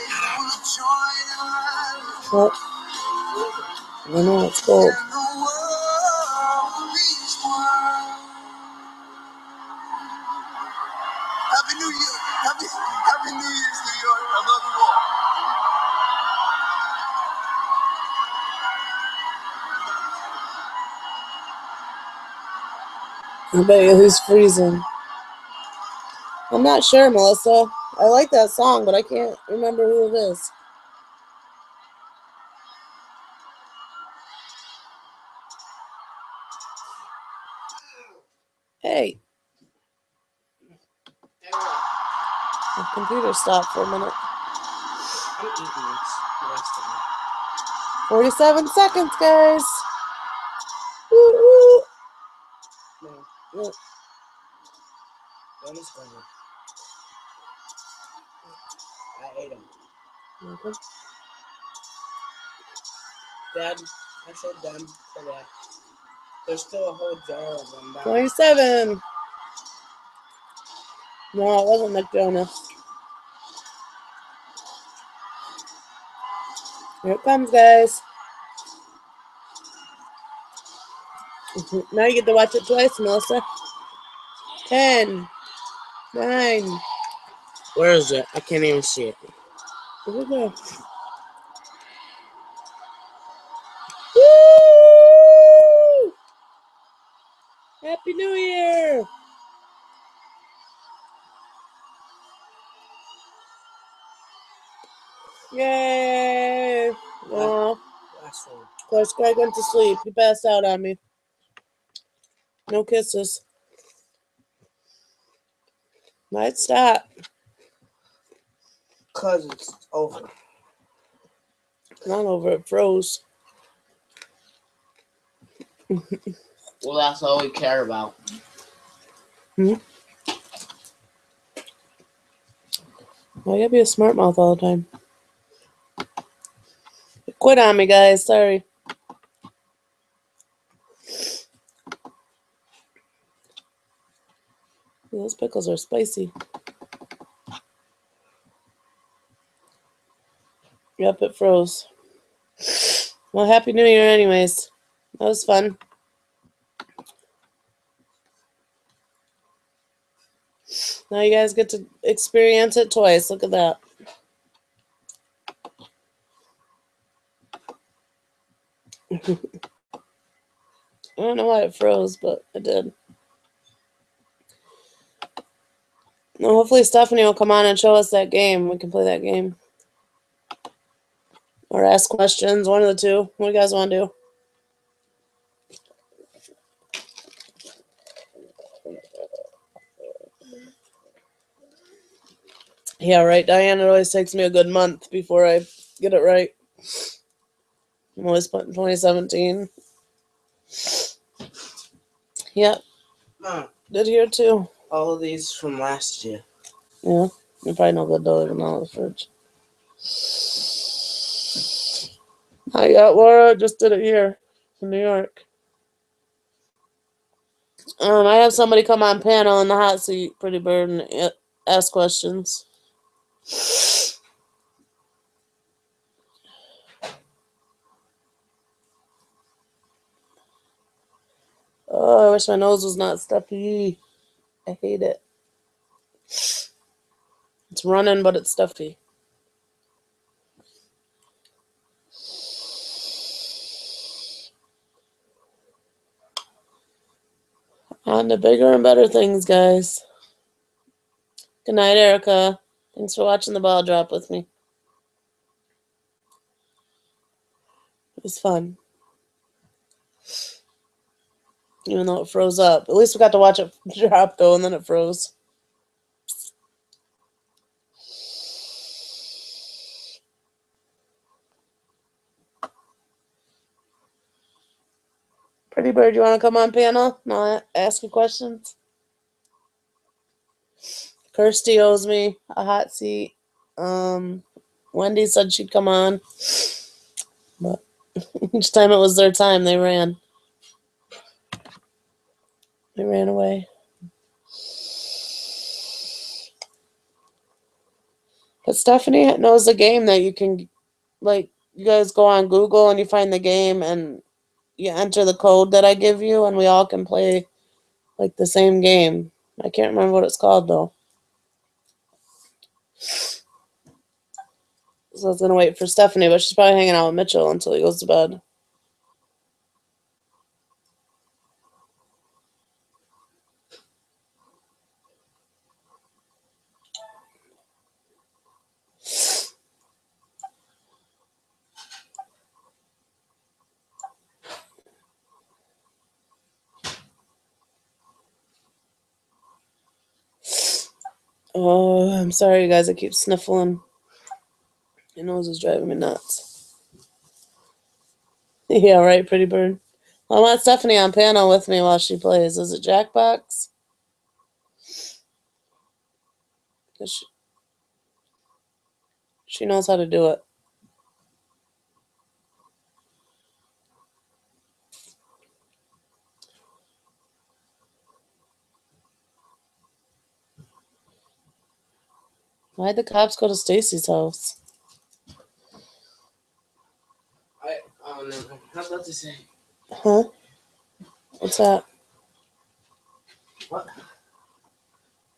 you'll join us, What? I know it's cold. and the world will be as one. Happy New Year! Happy New Year's, New York! I love you all. I bet you who's freezing. I'm not sure, Melissa. I like that song, but I can't remember who it is. Hey, the computer stopped for a minute. I'm eating this. The rest of it. 47 seconds, guys. Woo woo. No. Yeah. Don't explain it. I ate them. Okay. Dad, I said them for that. There's still a whole jar of them down. 27. No, it wasn't McDonald's. Here it comes, guys. Now you get to watch it twice, Melissa. 10, 9. Where is it? I can't even see it. Here we go. Woo! Happy New Year! Yay! Oh, Last one. of course, Greg went to sleep. He passed out on me. No kisses. Might stop. Because it's over. Not over. It froze. Well, that's all we care about. Hmm? Why you gotta be a smart mouth all the time? Quit on me, guys. Sorry. Those pickles are spicy. Yep, it froze. Well, Happy New Year anyways. That was fun. Now you guys get to experience it twice. Look at that. I don't know why it froze, but it did. Well, hopefully Stephanie will come on and show us that game. We can play that game. Or ask questions, one of the two. What do you guys want to do? Yeah, right, Diane. It always takes me a good month before I get it right. I'm always putting 2017. Yep, Mom, did here too. all of these from last year. Yeah, you're probably no good though, even out of the fridge. Hi, Laura. Just did it here in New York. I have somebody come on panel in the hot seat, Pretty Bird, and ask questions. Oh, I wish my nose was not stuffy. I hate it. It's running, but it's stuffy. On to bigger and better things, guys. Good night, Erica. Thanks for watching the ball drop with me. It was fun. Even though it froze up. At least we got to watch it drop, though, and then it froze. Pretty Bird, you want to come on panel? And I'll ask you questions. Kirsty owes me a hot seat. Wendy said she'd come on. But each time it was their time, they ran. They ran away. But Stephanie knows the game that you can, like, you guys go on Google and you find the game and you enter the code that I give you and we all can play, like, the same game. I can't remember what it's called, though. So I was going to wait for Stephanie, but she's probably hanging out with Mitchell until he goes to bed. Oh, I'm sorry, you guys. I keep sniffling. My nose is driving me nuts. Yeah, right, Pretty Bird. Well, I want Stephanie on panel with me while she plays. Is it Jackbox? She knows how to do it. Why'd the cops go to Stacy's house? Never mind. I was about to say. Huh? What's that? What?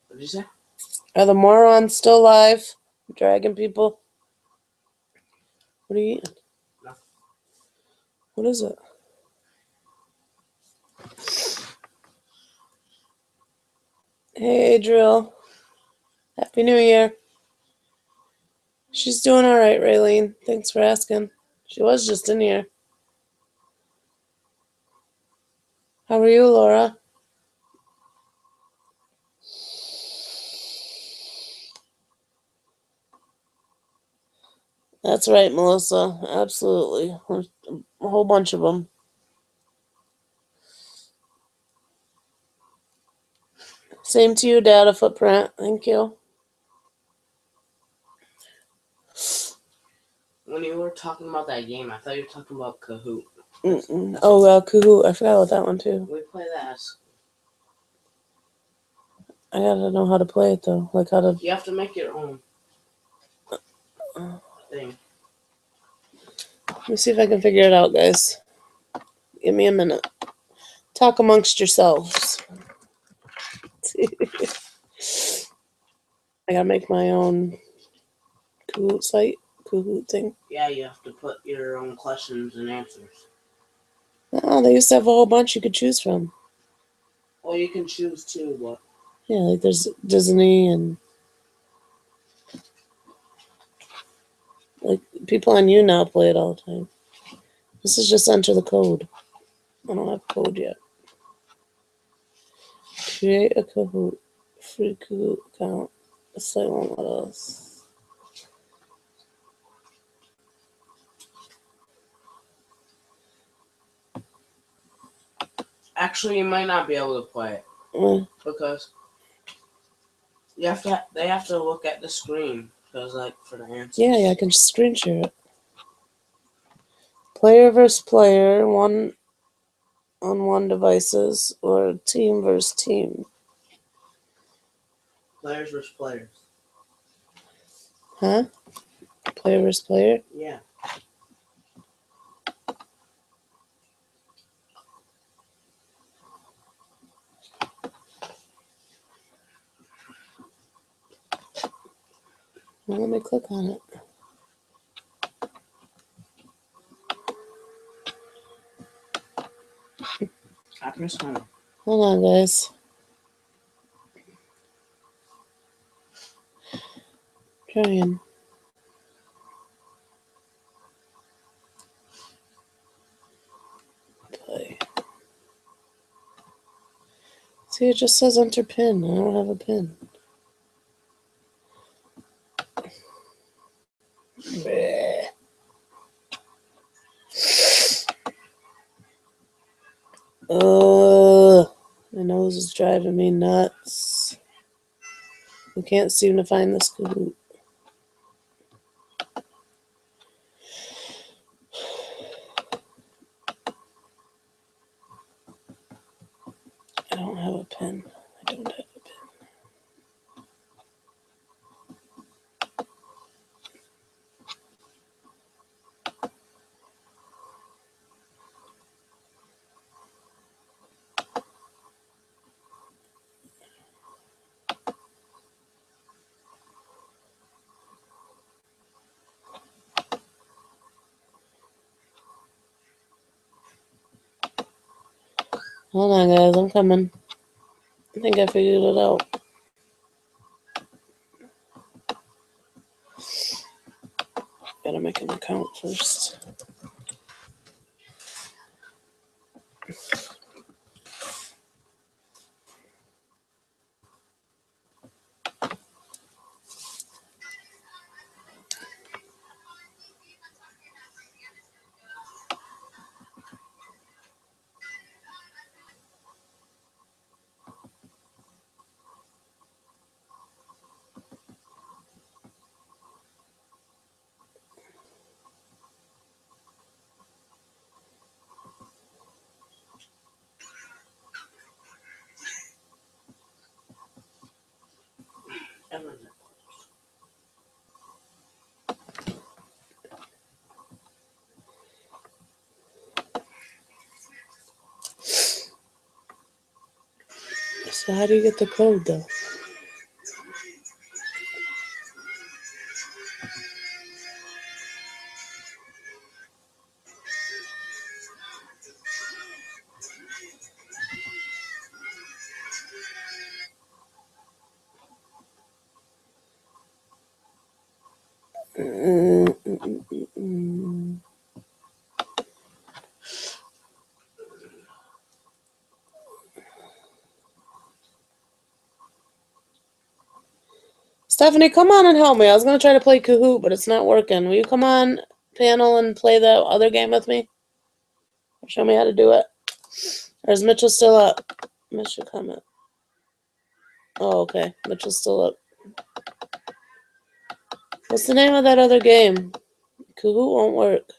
What did you say? Are the morons still alive? Dragging people? What are you eating? No. What is it? Hey, Adriel. Happy New Year. She's doing all right, Raylene. Thanks for asking. She was just in here. How are you, Laura? That's right, Melissa. Absolutely. There's a whole bunch of them. Same to you, Data Footprint. Thank you. When you were talking about that game, I thought you were talking about Kahoot. Oh, Kahoot. I forgot about that one, too. We play that. I gotta know how to play it, though. Like, how to... You have to make your own thing. Let me see if I can figure it out, guys. Give me a minute. Talk amongst yourselves. I gotta make my own Kahoot site, Kahoot thing. Yeah, you have to put your own questions and answers. Oh, they used to have a whole bunch you could choose from. Well, you can choose too, but... Yeah, like there's Disney and... Like, people on YouNow play it all the time. This is just enter the code. I don't have code yet. Create a Kahoot. Free Kahoot account. The site won't let us. Actually, you might not be able to play it. Because they have to look at the screen. Because, like, for the answers. Yeah, I can just screen share it. Player versus player, one on one devices, or team versus team. Players versus players. Huh? Player versus player? Yeah. Well, let me click on it. I press home. Hold on, guys. Trying. Play. See, it just says enter pin. I don't have a pin. Bleh. My nose is driving me nuts. We can't seem to find this Kahoot. I don't have a pen. I don't have a pen. Hold on, guys. I'm coming. I think I figured it out. Gotta make an account first. So how do you get the code, though? Stephanie, come on and help me. I was going to try to play Kahoot, but it's not working. Will you come on, panel, and play the other game with me? Show me how to do it. Or is Mitchell still up? Mitchell, come up. Oh, okay. Mitchell's still up. What's the name of that other game? Kahoot won't work.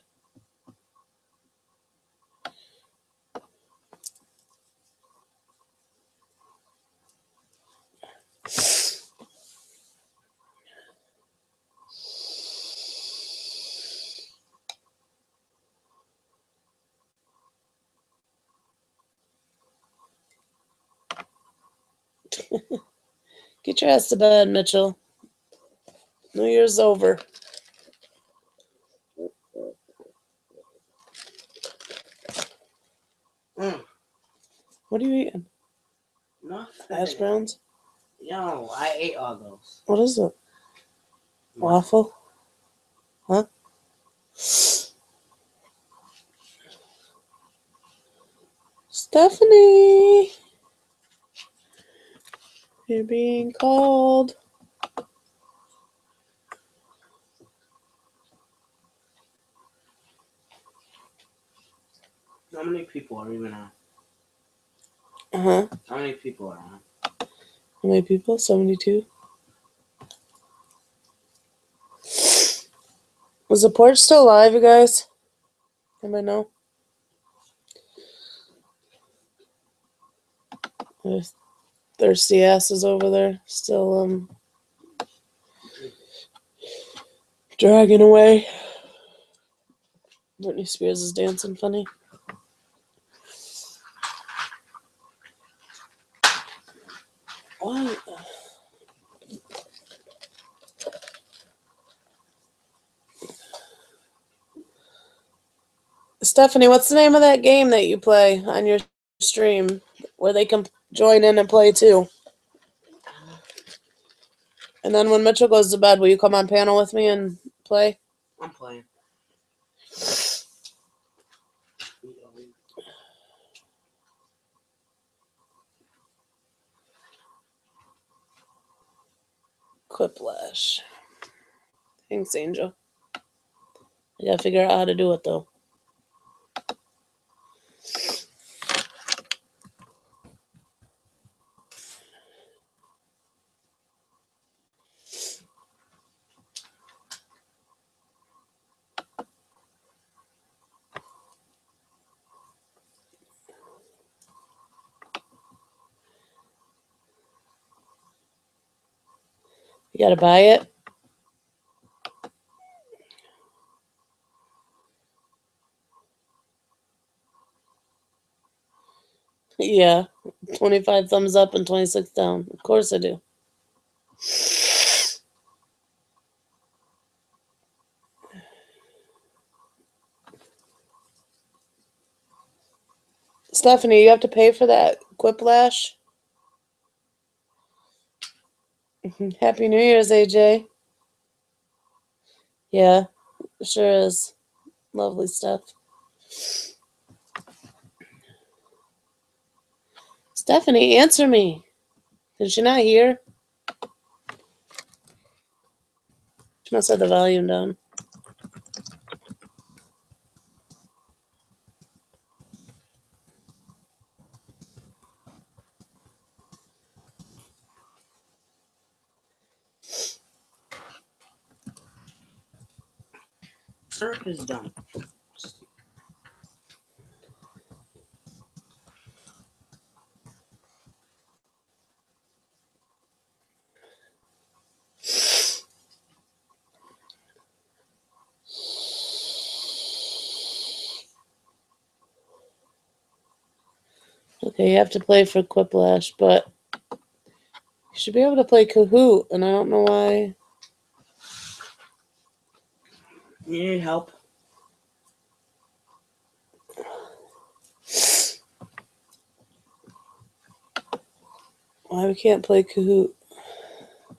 Get your ass to bed, Mitchell. New Year's over. What are you eating? Nothing. Hash browns? No, I ate all those. What is it? Waffle? Huh? Stephanie! You're being called. How many people are even on? Uh-huh. How many people are on? How many people? 72. Is the porch still alive, you guys? Anybody know? There's thirsty asses over there. Still, dragging away. Britney Spears is dancing funny. What? Stephanie, what's the name of that game that you play on your stream where they can join in and play too? And then when Mitchell goes to bed, will you come on panel with me and play? I'm playing. Quiplash. Thanks, Angel. I gotta figure out how to do it though. You gotta buy it? Yeah. 25 thumbs up and 26 down. Of course I do. Stephanie, you have to pay for that Quiplash? Happy New Year's, AJ. Yeah, sure is. Lovely stuff. Stephanie, answer me. Did she not hear? She must have the volume down. Syrup is done. Okay, you have to play for Quiplash, but you should be able to play Kahoot, and I don't know why. You need help? Why we can't play Kahoot?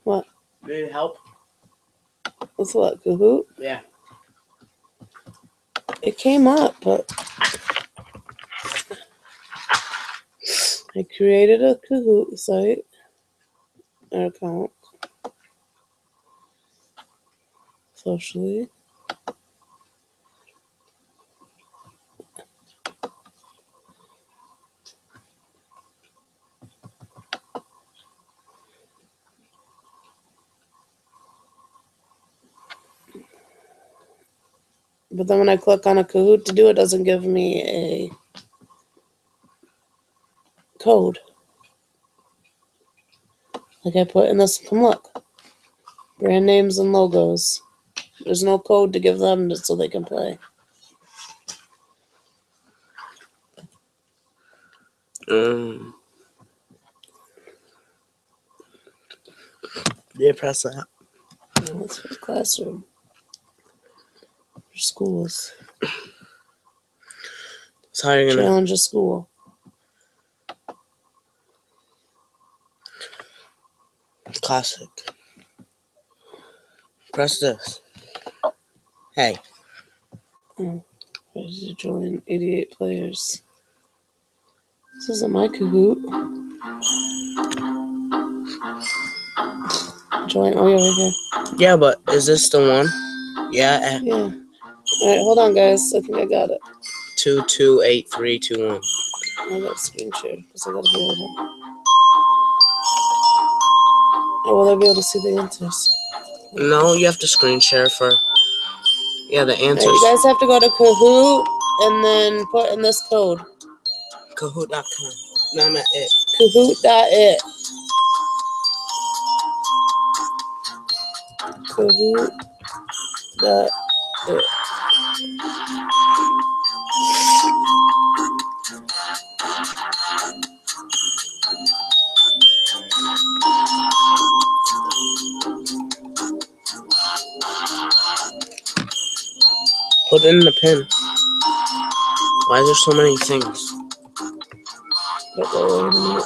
What? You need help? What's what? Kahoot? Yeah. It came up, but I created a Kahoot site or account socially. But then when I click on a Kahoot to do it, doesn't give me a code. Like I put in this, come look. Brand names and logos. There's no code to give them so they can play. Yeah, press that. No, it's for the classroom. For schools. So how are you gonna Challenge a school. classic? Press this. Hey. Ready to join 88 players. This isn't my Kahoot. Join. Oh, yeah, right here. Yeah, but is this the one? Yeah. Yeah. All right, hold on, guys. I think I got it. 228321. I got screen share because I got to be able to. Oh, will I be able to see the answers? No, you have to screen share for. Yeah, the All right, answers. you guys have to go to Kahoot and then put in this code. Kahoot.com. No, I'm at it. Kahoot.it. Kahoot.it. Put in the pin. Why is there so many things? But wait a minute.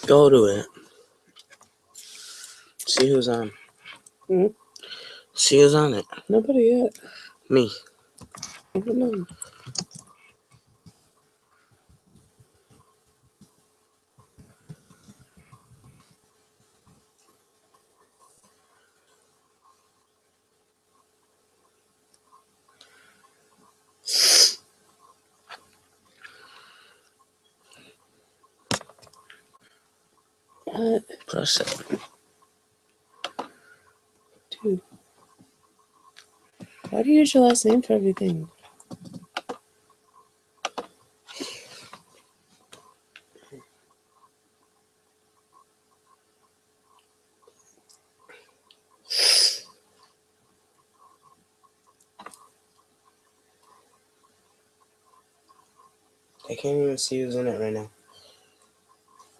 Go to it. See who's on. See who's on it. Nobody yet. Me. I don't know. What? Press it. Dude. Why do you use your last name for everything? I can't even see who's in it right now.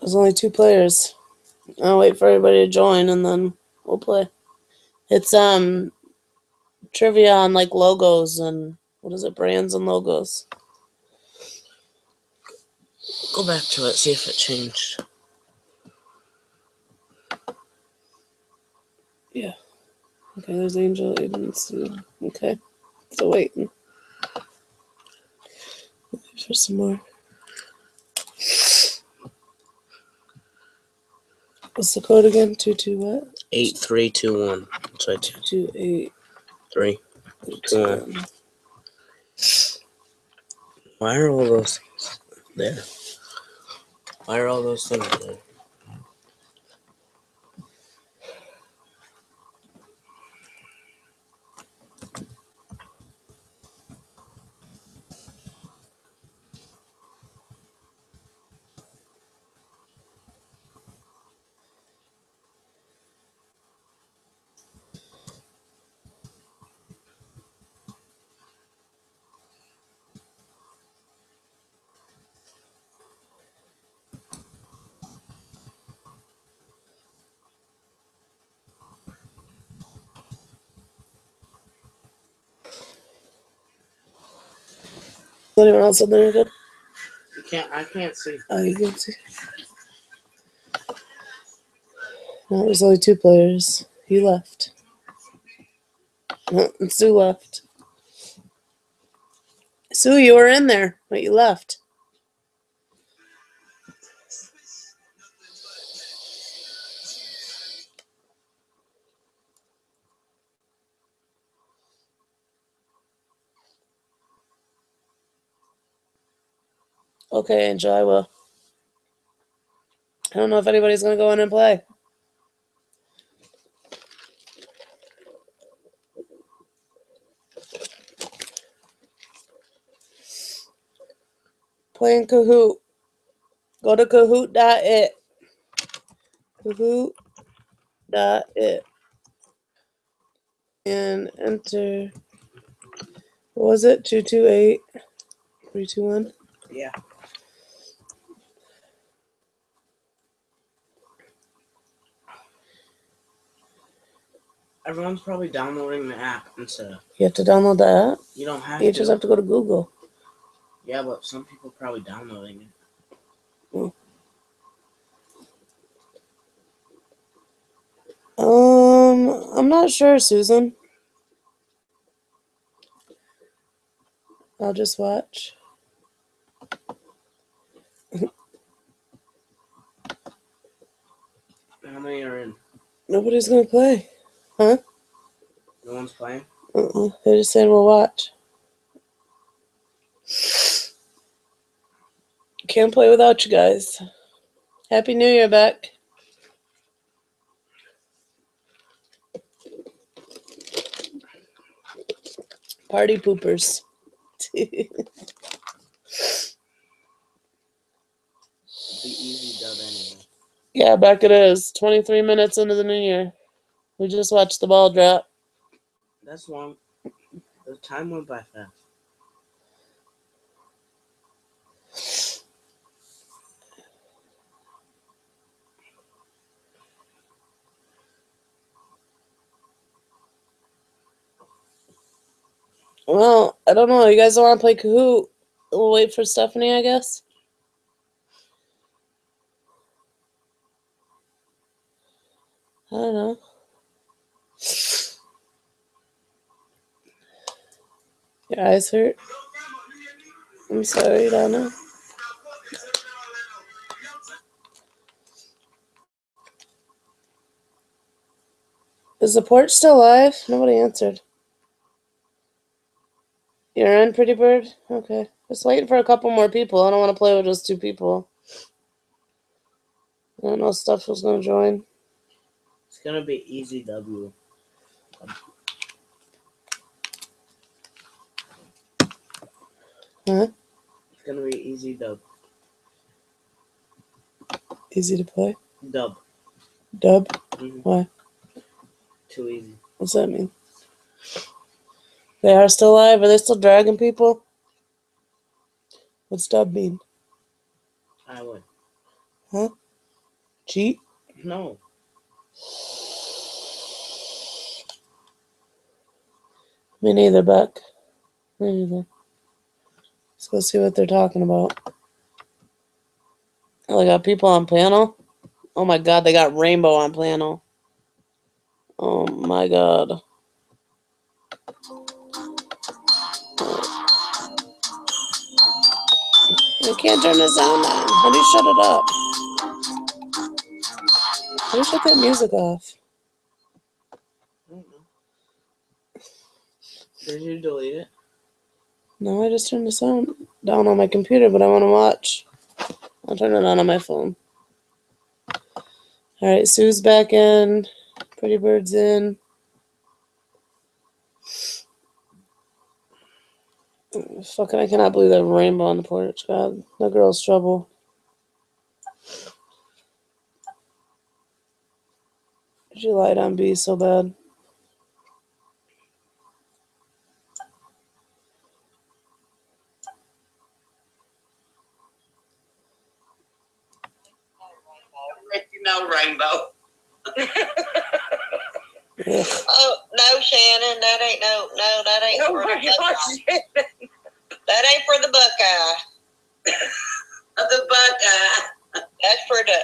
There's only 2 players. I'll wait for everybody to join and then we'll play. It's trivia on like logos and what is it, brands and logos. Go back to it, see if it changed. Yeah. Okay, there's Angel Agency. Okay. Still waiting. Wait for some more. What's the code again? 22 what? 8321. So 228. 321. Why are all those things there? Why are all those things there? Anyone else in there good? I can't see. Oh, you can see. No, there's only 2 players. You left. And Sue left. Sue, you were in there, but you left. Okay, Angel, I will. I don't know if anybody's going to go in and play. Playing Kahoot. Go to Kahoot.it. Kahoot.it. And enter. What was it? 228 321? Yeah. Everyone's probably downloading the app instead of. You have to download the app? You don't have You to. just have to go to Google. Yeah, but some people are probably downloading it. I'm not sure, Susan. I'll just watch. How many are in? Nobody's gonna play. Huh? No one's playing? They're just saying we'll watch. Can't play without you guys. Happy New Year, Beck. Party poopers. The easy dub anyway. Yeah, Beck it is. 23 minutes into the new year. We just watched the ball drop. That's long. The time went by fast. Well, I don't know. You guys don't want to play Kahoot? We'll wait for Stephanie, I guess. I don't know. Your eyes hurt? I'm sorry, Donna. Is the porch still live? Nobody answered. You're in, Pretty Bird? Okay. Just waiting for a couple more people. I don't want to play with just 2 people. I don't know if Steph was going to join. It's gonna be easy W. Huh? It's gonna be easy dub. Easy to play? Dub. Dub? Mm-hmm. Why? Too easy. What's that mean? They are still alive? Are they still dragging people? What's dub mean? I would. Huh? Cheat? No. Me neither, Buck. Me neither. Let's go see what they're talking about. Oh, they got people on panel? Oh my god, they got Rainbow on panel. Oh my god. I can't turn the sound on. How do you shut it up? How do you shut that music off? I don't know. Did you delete it? No, I just turned the sound down on my computer, but I want to watch. I'll turn it on my phone. All right, Sue's back in. Pretty Bird's in. Fucking, I cannot believe that Rainbow on the porch. God, that girl's trouble. She lied on B so bad. You know, Rainbow. Ugh. Oh no, Shannon, that ain't no, that ain't. Oh my gosh, That ain't for the Buckeye. The Buckeye. That's for the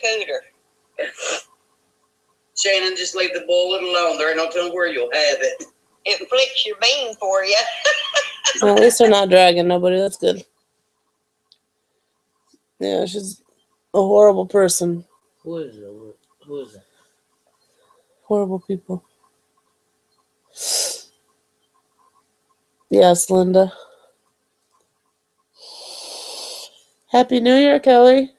cooter. Shannon, just leave the bullet alone. There ain't no telling where you'll have it. It flicks your bean for you. Well, at least they're not dragging nobody. That's good. Yeah, she's a horrible person. Who is it? Who is it? Horrible people. Yes, Linda. Happy New Year, Kelly.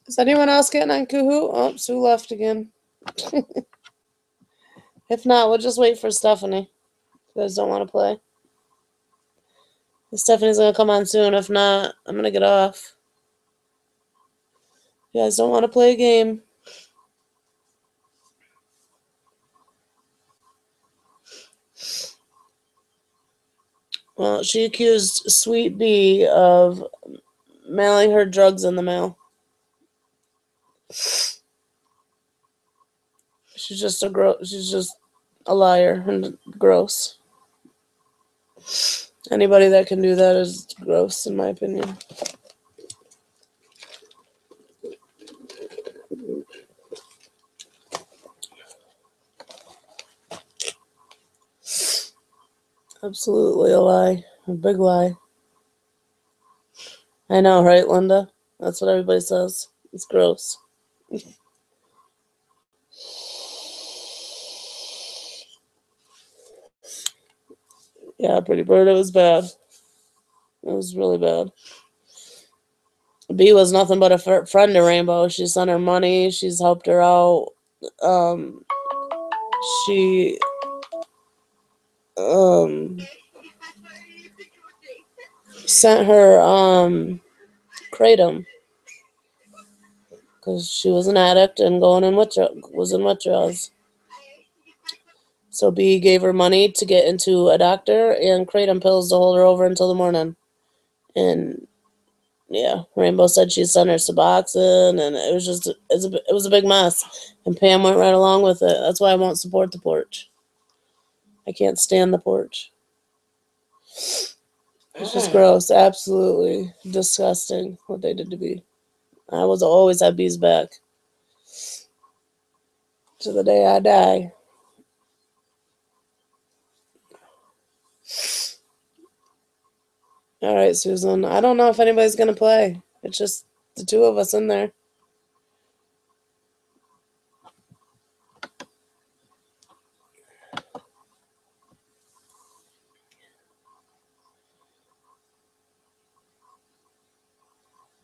Is anyone else getting on Kahoot? Oh, Sue left again. If not, we'll just wait for Stephanie. You guys don't want to play? Stephanie's going to come on soon. If not, I'm going to get off. You guys don't want to play a game? Well, she accused Sweet Bee of mailing her drugs in the mail. She's just a liar and gross. Anybody that can do that is gross, in my opinion. Absolutely a lie. A big lie. I know, right, Linda? That's what everybody says. It's gross. Yeah, Pretty Bird, it was bad. It was really bad. B was nothing but a friend to Rainbow. She sent her money. She's helped her out. She sent her kratom because she was an addict and was in withdrawals. So B gave her money to get into a doctor and kratom pills to hold her over until the morning. And yeah, Rainbow said she sent her Suboxone, and it was a big mess. And Pam went right along with it. That's why I won't support the porch. I can't stand the porch. It's just gross. Absolutely disgusting what they did to B. I was always have B's back. To the day I die. All right, Susan. I don't know if anybody's going to play. It's just the two of us in there.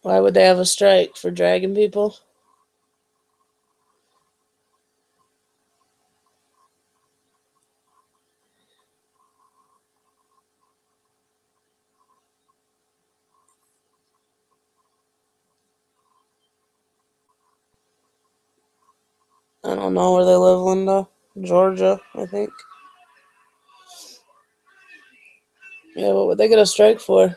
Why would they have a strike? For dragging people? I don't know where they live, Linda. Georgia, I think. Yeah, what would they get a strike for?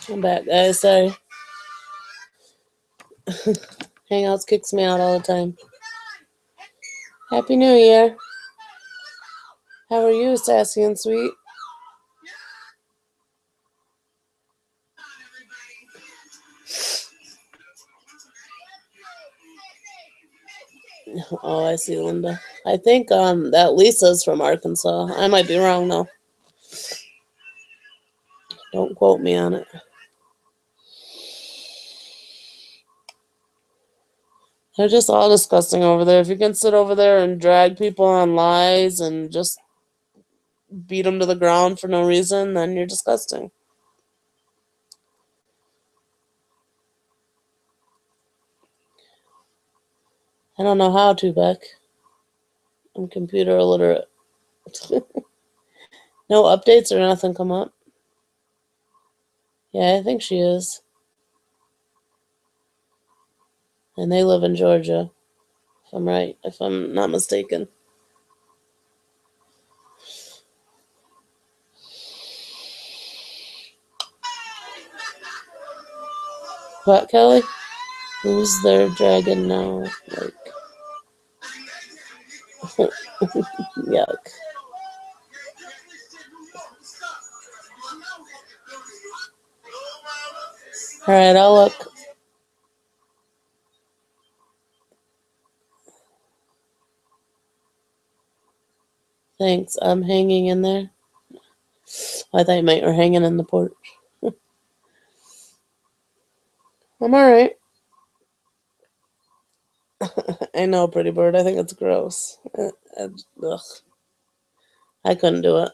I'm back, guys. Sorry. Hangouts kicks me out all the time. Happy New Year. How are you, Sassy and Sweet? Oh, I see, Linda. I think that Lisa's from Arkansas. I might be wrong, though. Don't quote me on it. They're just all disgusting over there. If you can sit over there and drag people on lies and just beat them to the ground for no reason, then you're disgusting. I don't know how to, Beck. I'm computer illiterate. No updates or nothing come up. Yeah, I think she is. And they live in Georgia, if I'm right, if I'm not mistaken. What, Kelly? Who's their dragon now? Like, yuck. All right, I'll look. Thanks. I'm hanging in there. I thought you might were hanging in the porch. I'm all right. I know, pretty bird. I think it's gross. Ugh. I couldn't do it.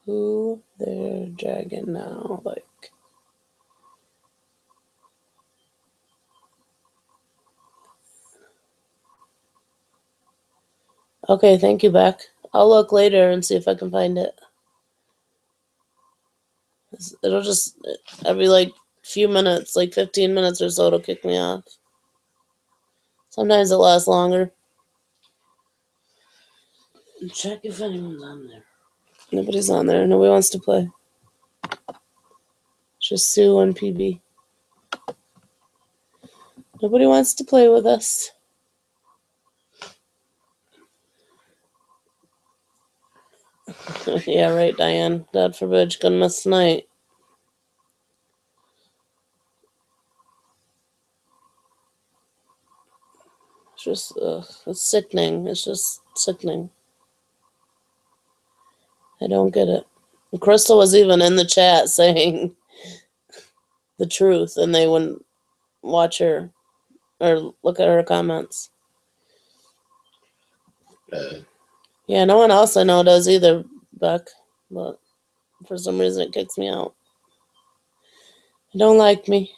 Who their dragon now? Like, okay, thank you, Beck. I'll look later and see if I can find it. It'll just, every like few minutes, like 15 minutes or so, it'll kick me off. Sometimes it lasts longer. Check if anyone's on there. Nobody's on there. Nobody wants to play. It's just Sue and PB. Nobody wants to play with us. Yeah, right, Diane. God forbid you couldn't miss tonight. It's just, it's sickening. It's just sickening. I don't get it. Crystal was even in the chat saying the truth, and they wouldn't watch her or look at her comments. Yeah, no one else I know does either, Beck. But for some reason it kicks me out. They don't like me.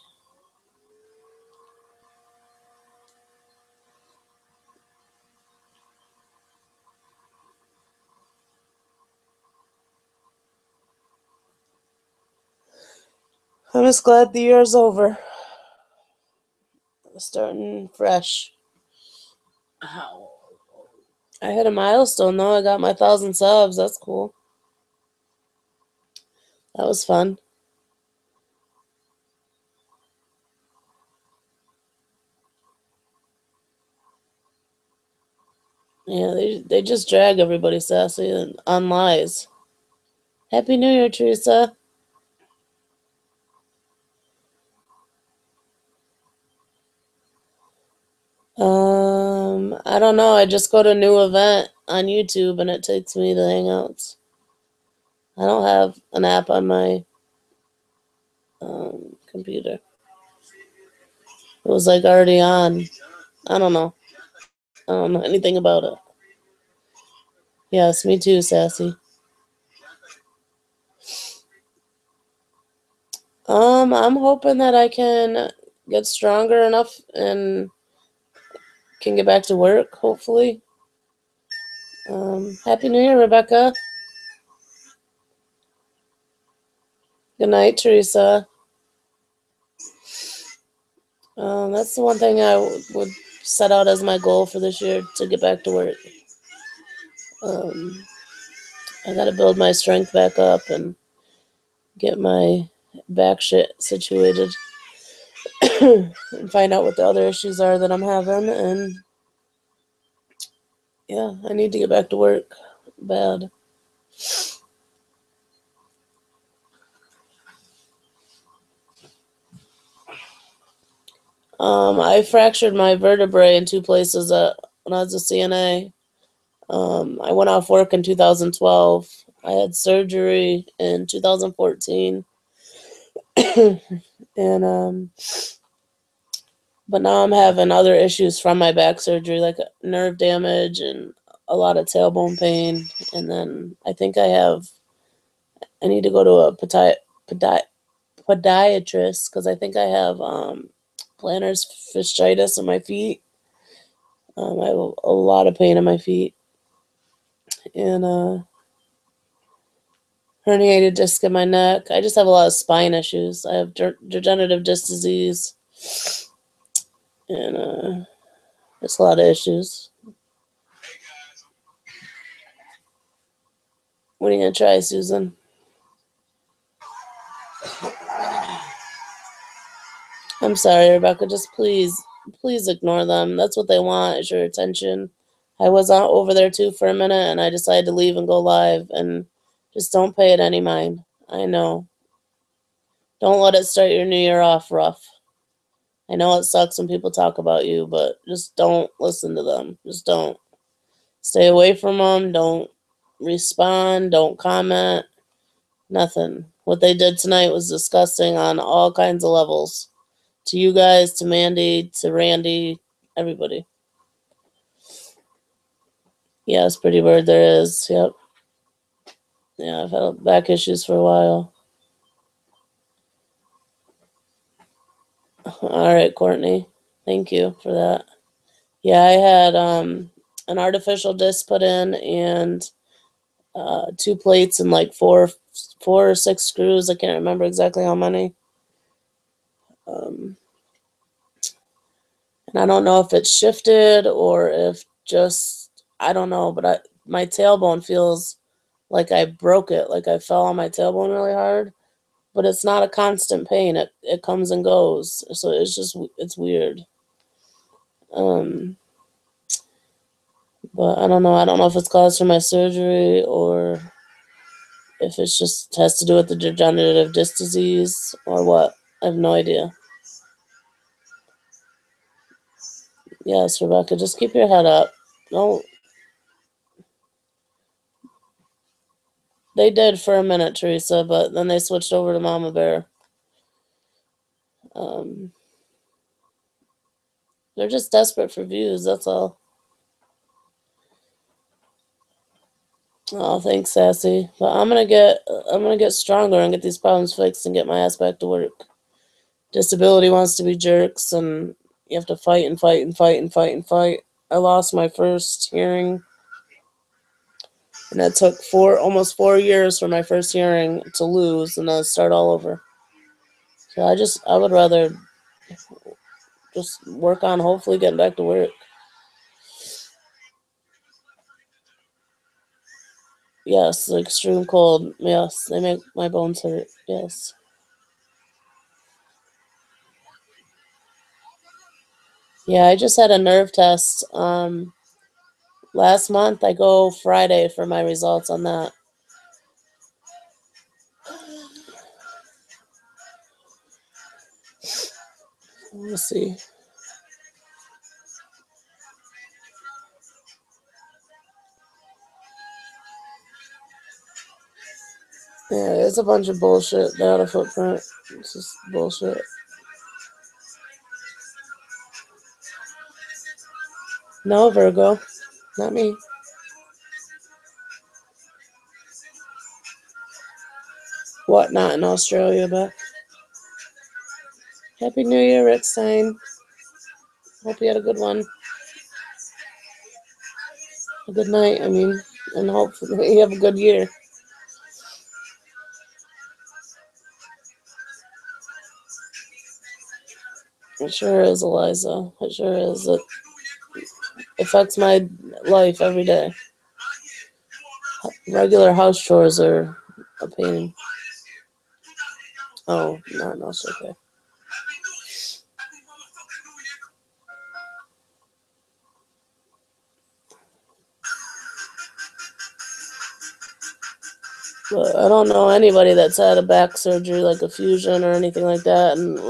I'm just glad the year's over. Starting fresh. How? I hit a milestone though. I got my 1,000 subs. That's cool. That was fun. Yeah, they just drag everybody, Sassy, and on lies. Happy New Year, Teresa. I don't know. I just go to new event on YouTube and it takes me to Hangouts. I don't have an app on my computer. It was like already on. I don't know. I don't know anything about it. Yes, me too, Sassy. I'm hoping that I can get stronger enough and can get back to work, hopefully. Happy New Year, Rebecca. Good night, Teresa. That's the one thing I would set out as my goal for this year, to get back to work. I got to build my strength back up and get my back shit situated and find out what the other issues are that I'm having. And yeah, I need to get back to work bad. I fractured my vertebrae in 2 places when I was a CNA. I went off work in 2012. I had surgery in 2014. And but now I'm having other issues from my back surgery, like nerve damage and a lot of tailbone pain. And then I think I need to go to a podiatrist because I think I have plantar fasciitis in my feet. I have a lot of pain in my feet. And herniated disc in my neck. I just have a lot of spine issues. I have degenerative disc disease. And there's a lot of issues. What are you going to try, Susan? I'm sorry, Rebecca. Just please ignore them. That's what they want, is your attention. I was over there too for a minute, and I decided to leave and go live. And just don't pay it any mind. I know. Don't let it start your new year off rough. I know it sucks when people talk about you, but just don't listen to them. Just don't. Stay away from them. Don't respond. Don't comment. Nothing. What they did tonight was disgusting on all kinds of levels. To you guys, to Mandy, to Randy, everybody. Yes, Pretty Bird, there is. Yep. Yeah, I've had back issues for a while. All right, Courtney. Thank you for that. Yeah, I had an artificial disc put in and 2 plates and like four or 6 screws. I can't remember exactly how many. And I don't know if it's shifted or if just, I don't know, but my tailbone feels like I broke it, like I fell on my tailbone really hard. But it's not a constant pain. It comes and goes. So it's weird. But I don't know. I don't know if it's caused from my surgery or if it's just has to do with the degenerative disc disease or what. I have no idea. Yes, Rebecca, just keep your head up. No. They did for a minute, Teresa, but then they switched over to Mama Bear. They're just desperate for views, that's all. Oh, thanks, Sassy. But I'm gonna get stronger and get these problems fixed and get my ass back to work. Disability wants to be jerks, and you have to fight and fight and fight and fight and fight. I lost my first hearing, and it took almost 4 years for my first hearing to lose and then start all over. So I would rather just work on hopefully getting back to work. Yes, the extreme cold. Yes, they make my bones hurt. Yes. Yeah, I just had a nerve test last month. I go Friday for my results on that. Let's see. Yeah, it's a bunch of bullshit. The outer footprint. It's just bullshit. No, Virgo. Not me. What, not in Australia, but Happy New Year, Rick Stein. Hope you had a good one. A good night, I mean, and hopefully you have a good year. It sure is, Eliza. It sure is. It affects my life every day. Regular house chores are a pain. Oh, no, it's okay. But I don't know anybody that's had a back surgery like a fusion or anything like that and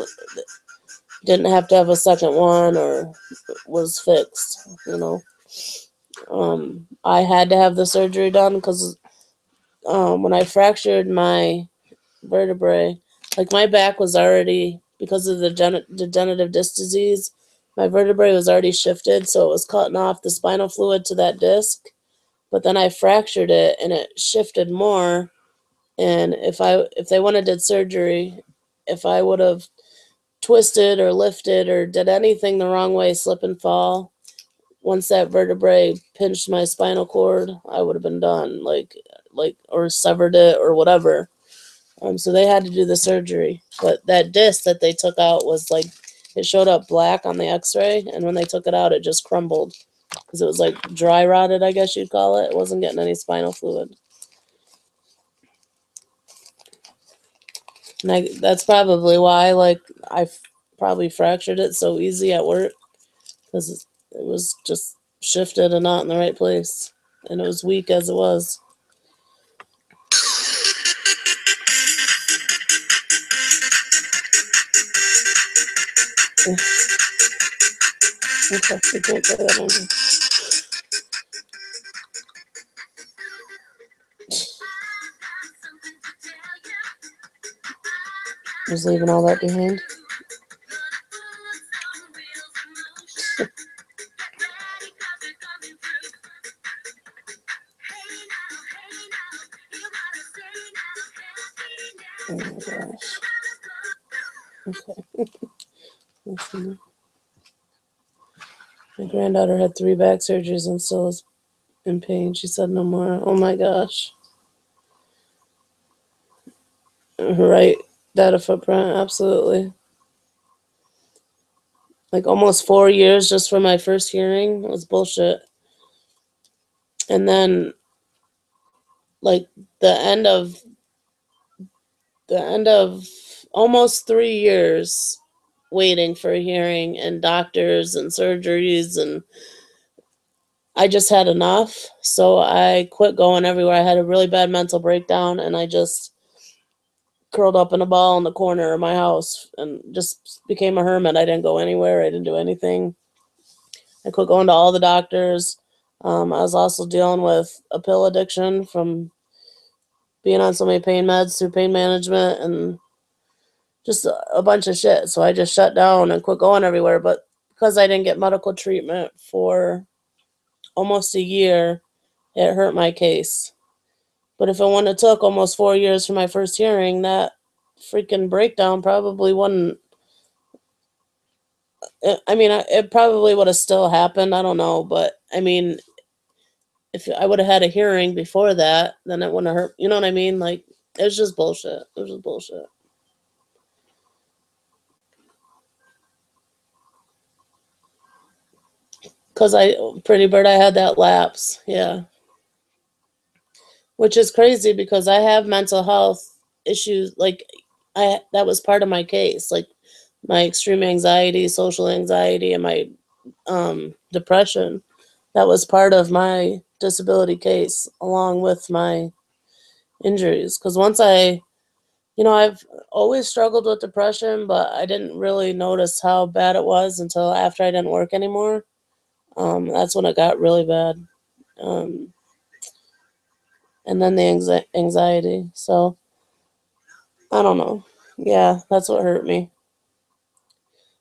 didn't have to have a second one or was fixed, you know. I had to have the surgery done because when I fractured my vertebrae, like my back was already, because of the degenerative disc disease, my vertebrae was already shifted, so it was cutting off the spinal fluid to that disc. But then I fractured it and it shifted more. And if they went and did surgery, if I would have twisted or lifted or did anything the wrong way, slip and fall, once that vertebrae pinched my spinal cord, I would have been done, like or severed it or whatever. So they had to do the surgery. But that disc that they took out was like, it showed up black on the x-ray, and when they took it out, it just crumbled because it was like dry rotted, I guess you'd call it. It wasn't getting any spinal fluid. And that's probably why, like, I probably fractured it so easy at work, because it was just shifted and not in the right place, and it was weak as it was. Okay, we can't play that one. Just leaving all that behind. Oh my gosh. Okay. My granddaughter had 3 back surgeries and still is in pain. She said no more. Oh my gosh. Right. Data footprint, absolutely. Like almost 4 years just for my first hearing. It was bullshit. And then like the end of almost 3 years waiting for a hearing and doctors and surgeries, and I just had enough. So I quit going everywhere. I had a really bad mental breakdown, and I just curled up in a ball in the corner of my house and just became a hermit. I didn't go anywhere. I didn't do anything. I quit going to all the doctors. I was also dealing with a pill addiction from being on so many pain meds through pain management and just a bunch of shit. So I just shut down and quit going everywhere. But because I didn't get medical treatment for almost a year, it hurt my case. But if it wouldn't have took almost 4 years for my first hearing, that freaking breakdown probably wouldn't. I mean, it probably would have still happened. I don't know. But I mean, if I would have had a hearing before that, then it wouldn't have hurt. You know what I mean? Like, it was just bullshit. It was just bullshit. Because Pretty Bird, I had that lapse. Yeah. Which is crazy because I have mental health issues. Like, that was part of my case. Like, my extreme anxiety, social anxiety, and my depression. That was part of my disability case along with my injuries. Because once I've always struggled with depression, but I didn't really notice how bad it was until after I didn't work anymore. That's when it got really bad. And then the anxiety. So, I don't know. Yeah, that's what hurt me.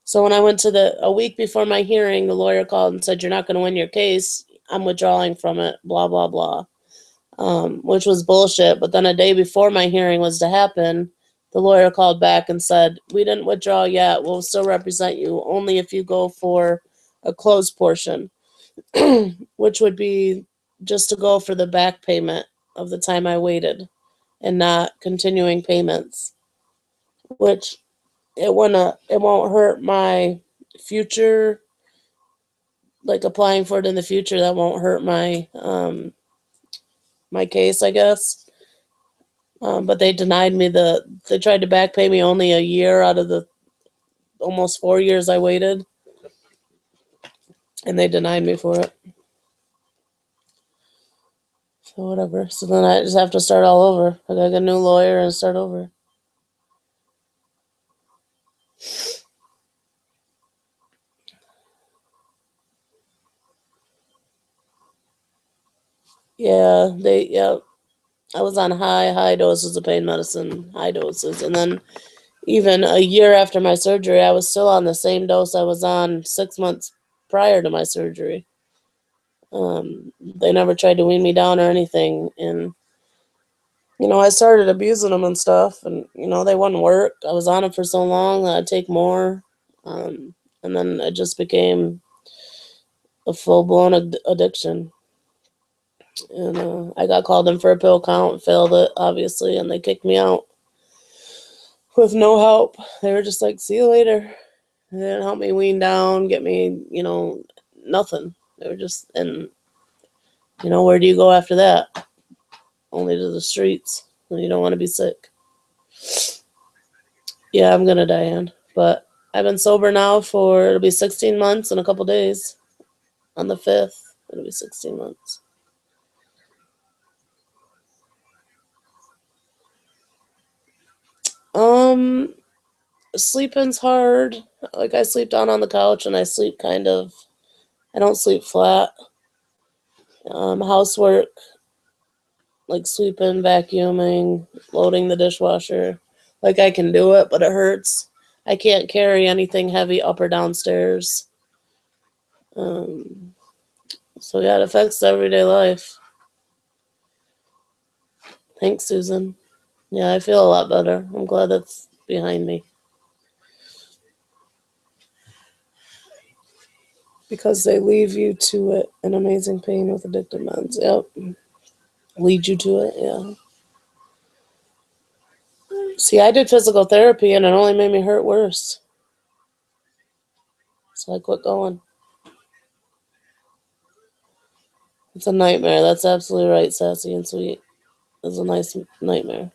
So when I went to a week before my hearing, the lawyer called and said, "You're not going to win your case. I'm withdrawing from it, blah, blah, blah." Which was bullshit. But then a day before my hearing was to happen, the lawyer called back and said, "We didn't withdraw yet. We'll still represent you only if you go for a closed portion," which would be just to go for the back payment of the time I waited and not continuing payments, which it won't hurt my future, like applying for it in the future. That won't hurt my my case, I guess. But they denied me they tried to back pay me only a year out of the almost 4 years I waited, and they denied me for it. So whatever. So then I just have to start all over. I gotta get a new lawyer and start over. Yeah, I was on high doses of pain medicine, high doses. And then even a year after my surgery, I was still on the same dose I was on 6 months prior to my surgery. They never tried to wean me down or anything. And, I started abusing them and stuff. And, they wouldn't work. I was on them for so long that I'd take more. And then it just became a full-blown addiction. And I got called in for a pill count, failed it, obviously, and they kicked me out with no help. They were just like, see you later. They didn't help me wean down, get me, nothing. They were just, and, where do you go after that? Only to the streets when you don't want to be sick. Yeah, I'm gonna, Diane. But I've been sober now it'll be 16 months in a couple days. On the 5th, it'll be 16 months. Sleeping's hard. Like, I sleep down on the couch and I sleep I don't sleep flat. Housework, like sweeping, vacuuming, loading the dishwasher. Like, I can do it, but it hurts. I can't carry anything heavy up or downstairs. So yeah, it affects everyday life. Thanks, Susan. Yeah, I feel a lot better. I'm glad that's behind me. Because they leave you to it in amazing pain with addictive meds. Yep. Lead you to it, yeah. See, I did physical therapy and it only made me hurt worse. So I quit going. It's a nightmare. That's absolutely right, Sassy and Sweet. It's a nice nightmare.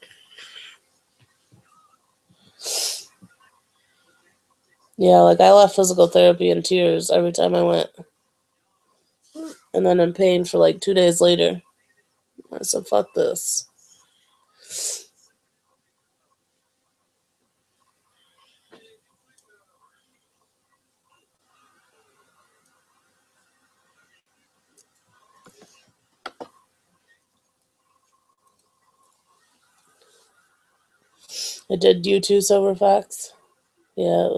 Yeah, like I left physical therapy in tears every time I went. And then in pain for like 2 days later. I said, fuck this. I did you too, Sober Facts. Yeah,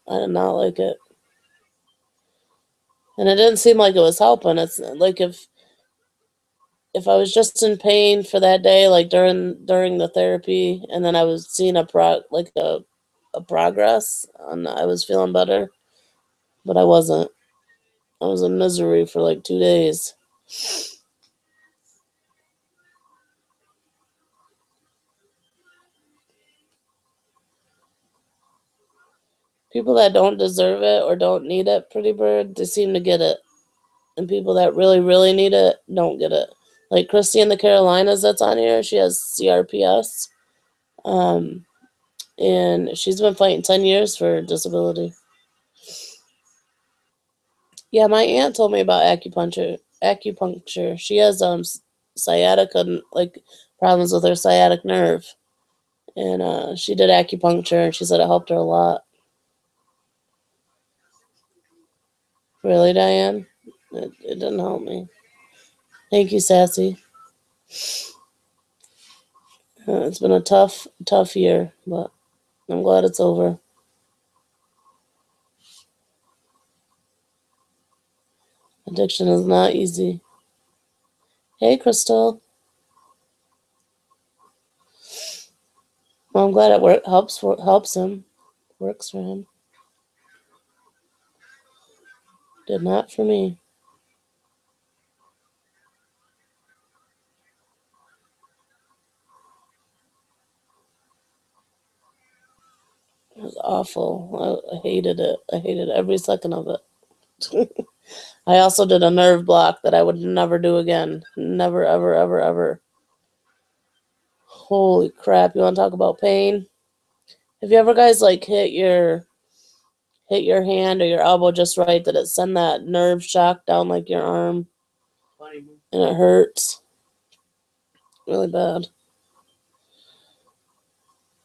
I did not like it. And it didn't seem like it was helping. It's like if I was just in pain for that day, like during the therapy, and then I was seeing a progress, and I was feeling better, but I wasn't. I was in misery for like 2 days. People that don't deserve it or don't need it, Pretty Bird, they seem to get it. And people that really, really need it don't get it. Like Christy in the Carolinas that's on here, she has CRPS. And she's been fighting 10 years for disability. Yeah, my aunt told me about acupuncture. She has sciatica, like problems with her sciatic nerve. And she did acupuncture and she said it helped her a lot. Really, Diane? It didn't help me. Thank you, Sassy. It's been a tough year, but I'm glad it's over. Addiction is not easy. Hey, Crystal. Well, I'm glad it helps him. Works for him. Did not for me. It was awful. I hated it. I hated every second of it. I also did a nerve block that I would never do again. Never, ever, ever, ever. Holy crap. You want to talk about pain? Have you ever guys like hit your hand or your elbow just right that it send that nerve shock down like your arm? And it hurts. Really bad.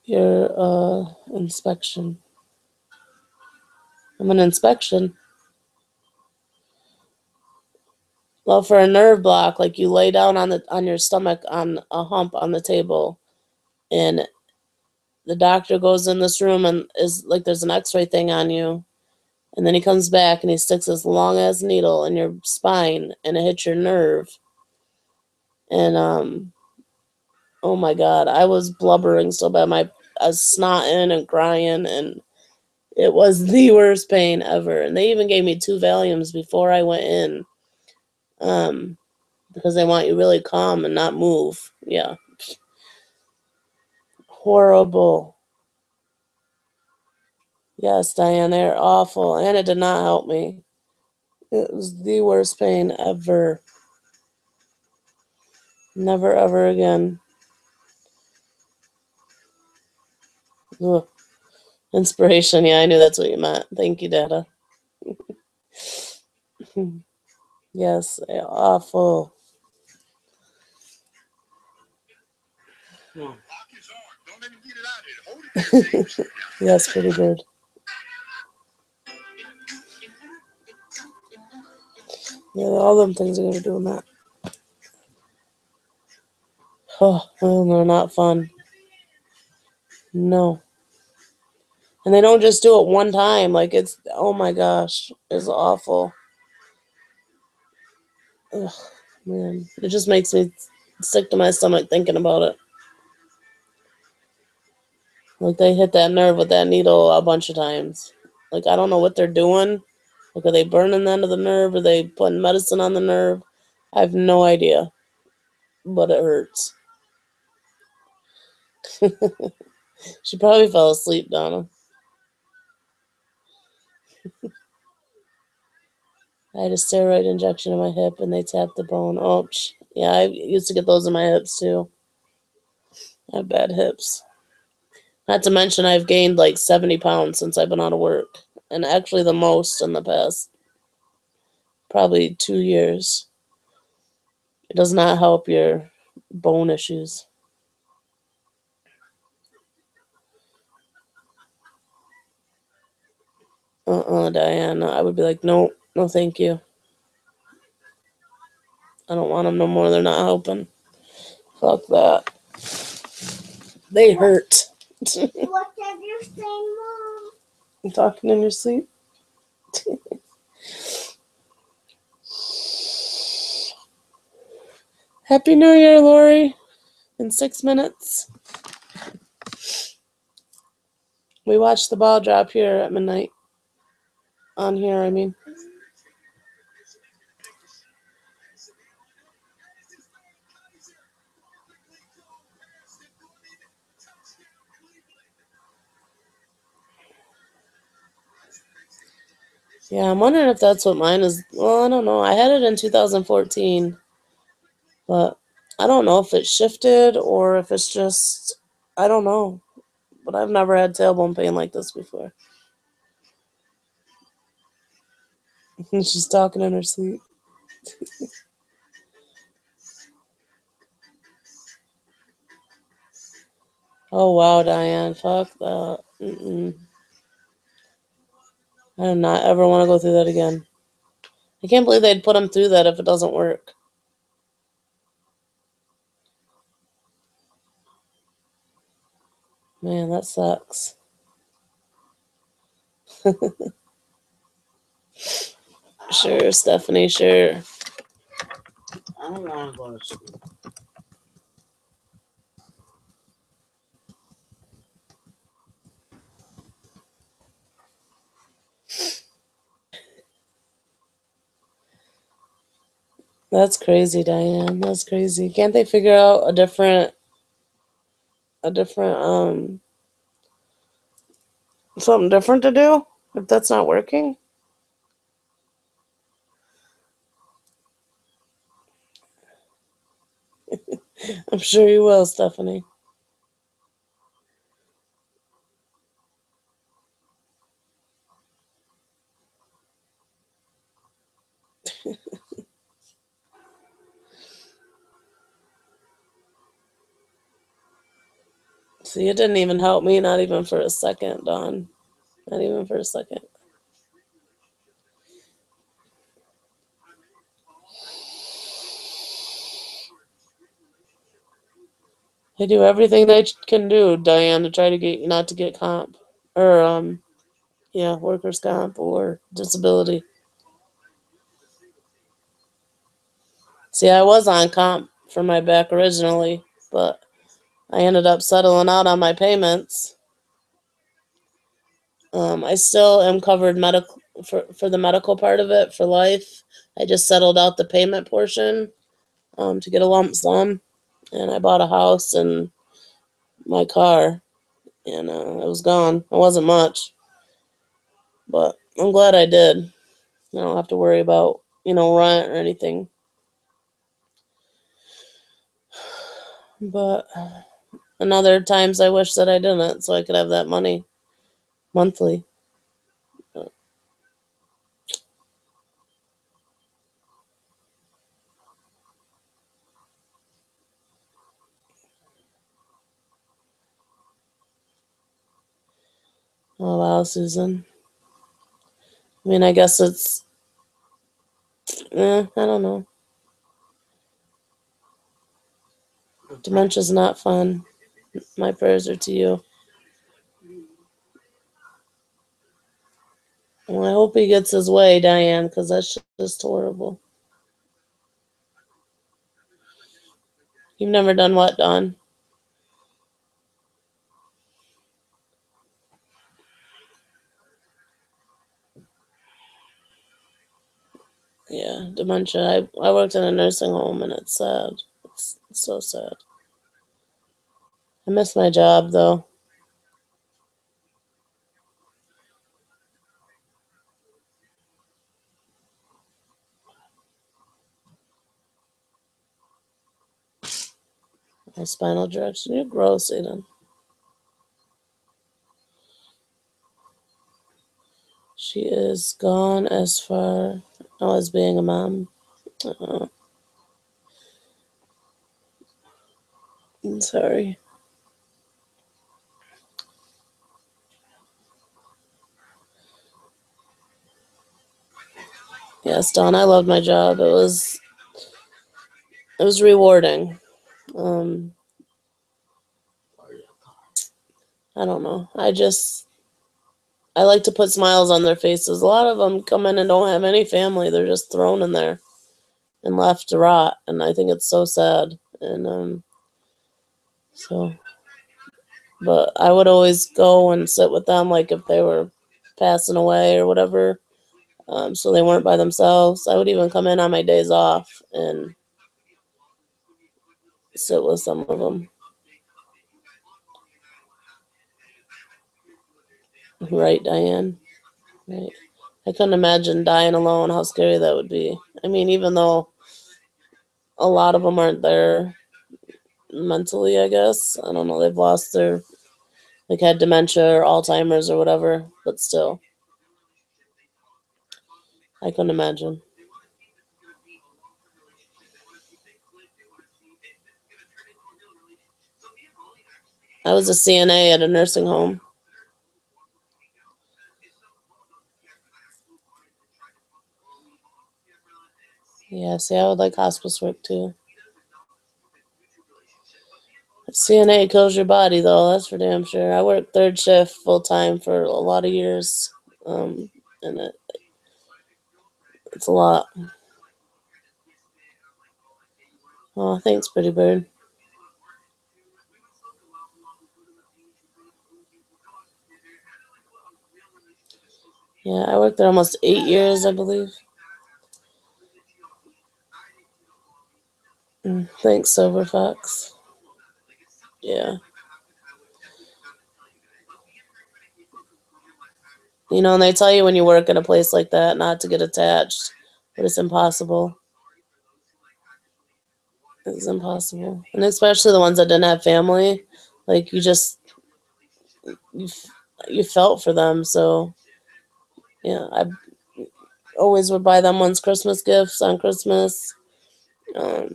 Your inspection. I'm an inspection. Well, for a nerve block, like you lay down on your stomach on a hump on the table, and the doctor goes in this room and is like there's an X-ray thing on you, and then he comes back and he sticks this long ass needle in your spine and it hits your nerve. And oh my God, I was blubbering so bad. I was snotting and crying, and it was the worst pain ever. And they even gave me 2 Valiums before I went in, because they want you really calm and not move. Yeah, horrible. Yes, Diane, they're awful, and it did not help me. It was the worst pain ever. Never ever again. Ugh. Inspiration, yeah, I knew that's what you meant. Thank you, Dada. Yes, awful. Yes, pretty good. Yeah, all them things are gonna be doing that. Oh, they're not fun. No. And they don't just do it one time. Like, it's, oh my gosh, it's awful. Ugh, man. It just makes me sick to my stomach thinking about it. Like, they hit that nerve with that needle a bunch of times. Like, I don't know what they're doing. Like, are they burning the end of the nerve? Are they putting medicine on the nerve? I have no idea. But it hurts. She probably fell asleep, Donna. I had a steroid injection in my hip, and they tapped the bone. Oh, yeah, I used to get those in my hips, too. I have bad hips. Not to mention I've gained like 70 pounds since I've been out of work. And actually the most in the past probably 2 years. It does not help your bone issues. Diane. I would be like, no, no thank you. I don't want them no more. They're not helping. Fuck that. They hurt. What did you say, Mom? You talking in your sleep? Happy New Year, Lori. In 6 minutes. We watched the ball drop here at midnight. On here, I mean. Yeah, I'm wondering if that's what mine is. Well, I don't know. I had it in 2014. But I don't know if it shifted or if it's just, I don't know. But I've never had tailbone pain like this before. She's talking in her sleep. Oh, wow, Diane. Fuck that. I do not ever want to go through that again. I can't believe they'd put them through that if it doesn't work. Man, that sucks. Sure, Stephanie, sure. I don't want to go to school. That's crazy, Diane. That's crazy. Can't they figure out a different something different to do if that's not working? I'm sure you will, Stephanie. See, it didn't even help me, not even for a second, Dawn. Not even for a second. They do everything they can do, Diane, to try to get not to get comp or yeah, workers' comp or disability. See, I was on comp for my back originally, but I ended up settling out on my payments. I still am covered medical for the medical part of it for life. I just settled out the payment portion to get a lump sum, and I bought a house and my car, and it was gone. It wasn't much, but I'm glad I did. I don't have to worry about rent or anything. But and other times I wish that I didn't, so I could have that money monthly. Oh wow, Susan. I mean, I guess it's I don't know. Dementia's not fun. My prayers are to you. Well, I hope he gets his way, Diane, because that's just horrible. You've never done what, Dawn? Yeah, dementia. I worked in a nursing home, and it's sad. It's so sad. I miss my job, though. My spinal direction. You're gross, Aiden. She is gone as far as being a mom. I'm sorry. Yes, Dawn, I loved my job. It was rewarding. I don't know. I like to put smiles on their faces. A lot of them come in and don't have any family. They're just thrown in there and left to rot. And I think it's so sad. And but I would always go and sit with them, like if they were passing away or whatever. So they weren't by themselves. I would even come in on my days off and sit with some of them. Right, Diane? Right. I couldn't imagine dying alone, how scary that would be. I mean, even though a lot of them aren't there mentally, I guess. I don't know, they've lost their, had dementia or Alzheimer's or whatever, but still. I couldn't imagine. I was a CNA at a nursing home. Yeah, see, I would like hospice work too. CNA kills your body, though, that's for damn sure. I worked third shift full time for a lot of years, and it's a lot. Oh, thanks, Pretty Bird. Yeah, I worked there almost 8 years, I believe. Thanks, Sober Fox. Yeah. And they tell you when you work at a place like that not to get attached, but it's impossible. It's impossible. And especially the ones that didn't have family, like you felt for them. So, yeah, I always would buy them ones Christmas gifts on Christmas. I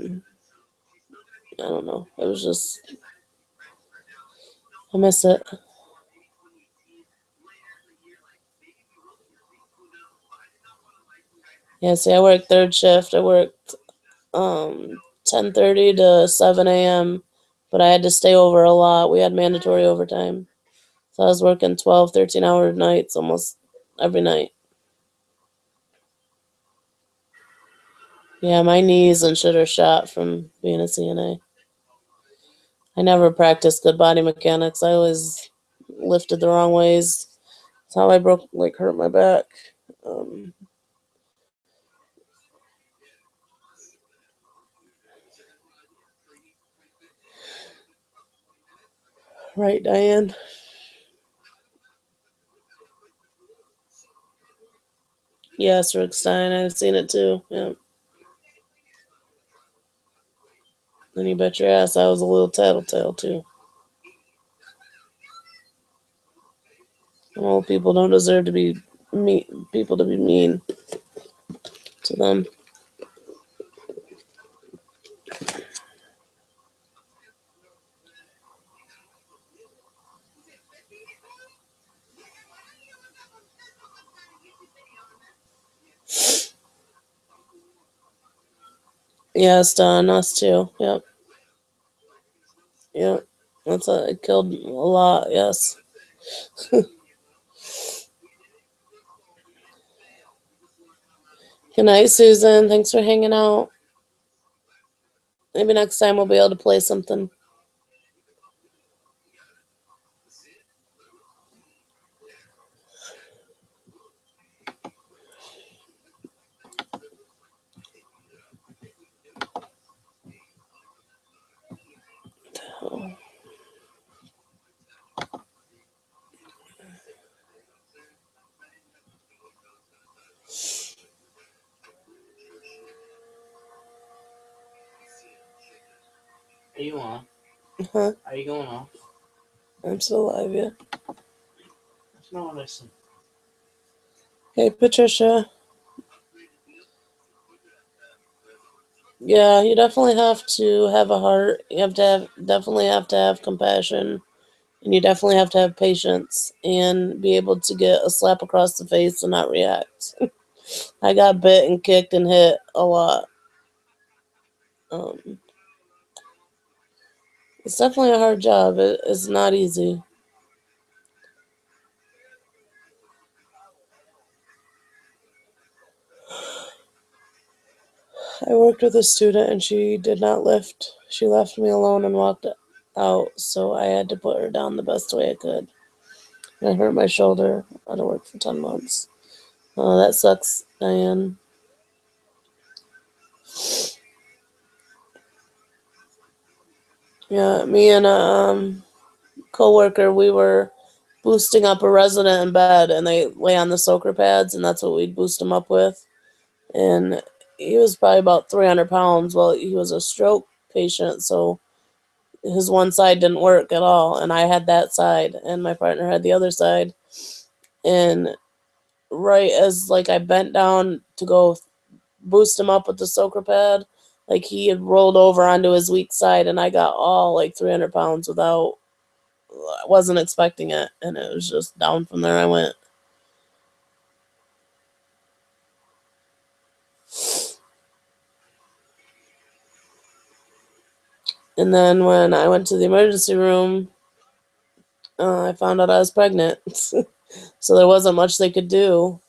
don't know. It was just, I miss it. Yeah, see, I worked third shift. I worked 10:30 to 7 a.m., but I had to stay over a lot. We had mandatory overtime. So I was working 12, 13-hour nights almost every night. Yeah, my knees and shit are shot from being a CNA. I never practiced good body mechanics. I always lifted the wrong ways. That's how I hurt my back. Right, Diane? Yes, Rick Stein. I've seen it too. Yeah. And you bet your ass I was a little tattletale too. Old people don't deserve to be people to be mean to them. Yeah, it's done. Us too. Yep. Yep. It killed a lot. Yes. Good night, Susan. Thanks for hanging out. Maybe next time we'll be able to play something. Are you on? Huh? Are you going off? I'm still alive, yeah. That's not what I said. Hey, Patricia. Yeah, you definitely have to have a heart. You definitely have to have compassion. And you definitely have to have patience and be able to get a slap across the face and not react. I got bit and kicked and hit a lot. It's definitely a hard job. It's not easy. I worked with a student and she did not lift. She left me alone and walked out, so I had to put her down the best way I could. And I hurt my shoulder. I had to work for 10 months. Oh, that sucks, Diane. Yeah, me and a co-worker, we were boosting up a resident in bed, and they lay on the soaker pads, and that's what we'd boost them up with. And he was probably about 300 pounds. Well, he was a stroke patient, so his one side didn't work at all, and I had that side, and my partner had the other side. And right as I bent down to go boost him up with the soaker pad, he had rolled over onto his weak side, and I got all 300 pounds without. I wasn't expecting it, and it was just down from there I went. And then when I went to the emergency room, I found out I was pregnant. So there wasn't much they could do.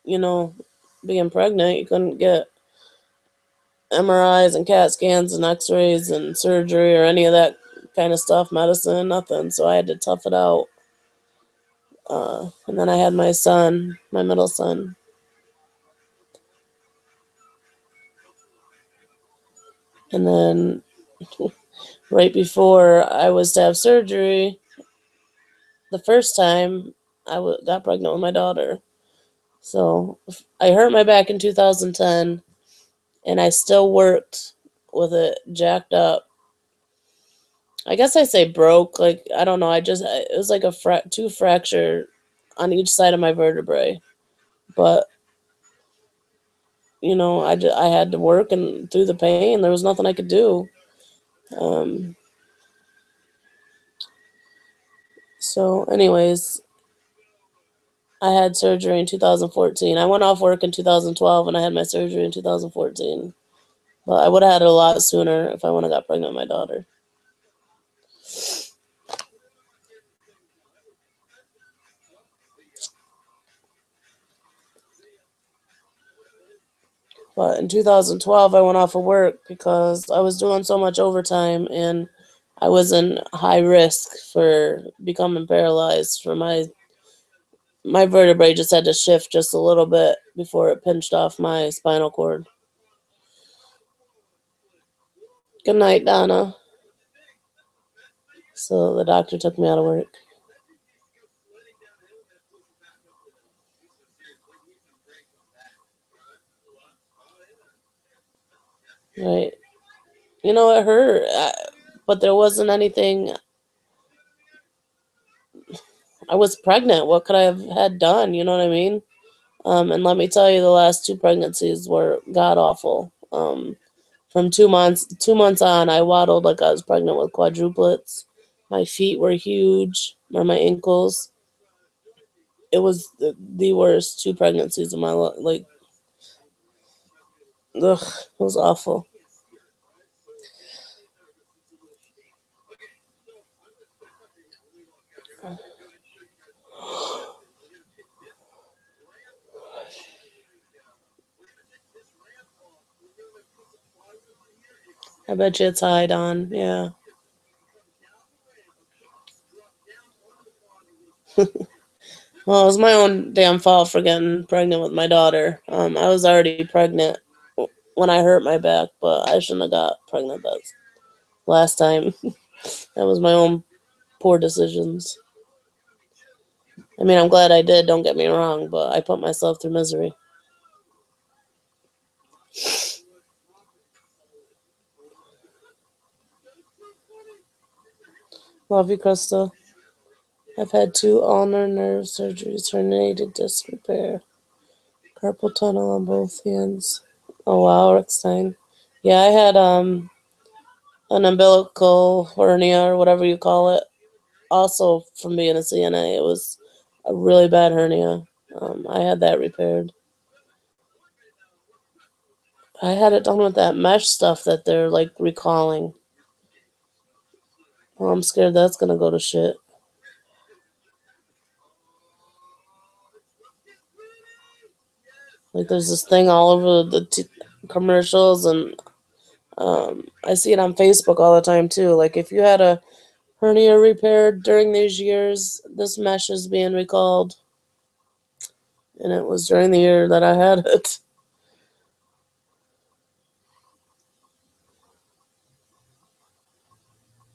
Being pregnant, you couldn't get MRIs and CAT scans and x-rays and surgery or any of that kind of stuff, medicine, nothing. So I had to tough it out. And then I had my son, my middle son. And then right before I was to have surgery, the first time I got pregnant with my daughter. So I hurt my back in 2010, and I still worked with it jacked up. I guess I say broke. I don't know. It was like a two fracture on each side of my vertebrae. But, I had to work, and through the pain, there was nothing I could do. So anyways, I had surgery in 2014. I went off work in 2012, and I had my surgery in 2014. But I would have had it a lot sooner if I would have got pregnant with my daughter. But in 2012, I went off of work because I was doing so much overtime and I was in high risk for becoming paralyzed. For my vertebrae just had to shift just a little bit before it pinched off my spinal cord. Good night, Donna. So the doctor took me out of work. Right. You know, it hurt, but there wasn't anything. I was pregnant. What could I have had done? You know what I mean? And let me tell you, the last 2 pregnancies were god awful. From 2 months on, I waddled like I was pregnant with quadruplets. My feet were huge, or my ankles. It was the worst 2 pregnancies of my life. Like, ugh, it was awful. I bet you it's high, Don. Yeah. Well, it was my own damn fault for getting pregnant with my daughter. I was already pregnant when I hurt my back, but I shouldn't have got pregnant that last time. That was my own poor decisions. I mean, I'm glad I did, don't get me wrong, but I put myself through misery. Love you, Crystal. I've had 2 ulnar nerve surgeries, herniated disc repair, carpal tunnel on both hands. Oh wow, Rickstein. Yeah, I had an umbilical hernia or whatever you call it. Also from being a CNA, it was a really bad hernia. I had that repaired. I had it done with that mesh stuff that they're like recalling. Well, I'm scared that's gonna go to shit. Like there's this thing all over the commercials, and I see it on Facebook all the time too. Like if you had a hernia repaired during these years, this mesh is being recalled. And it was during the year that I had it.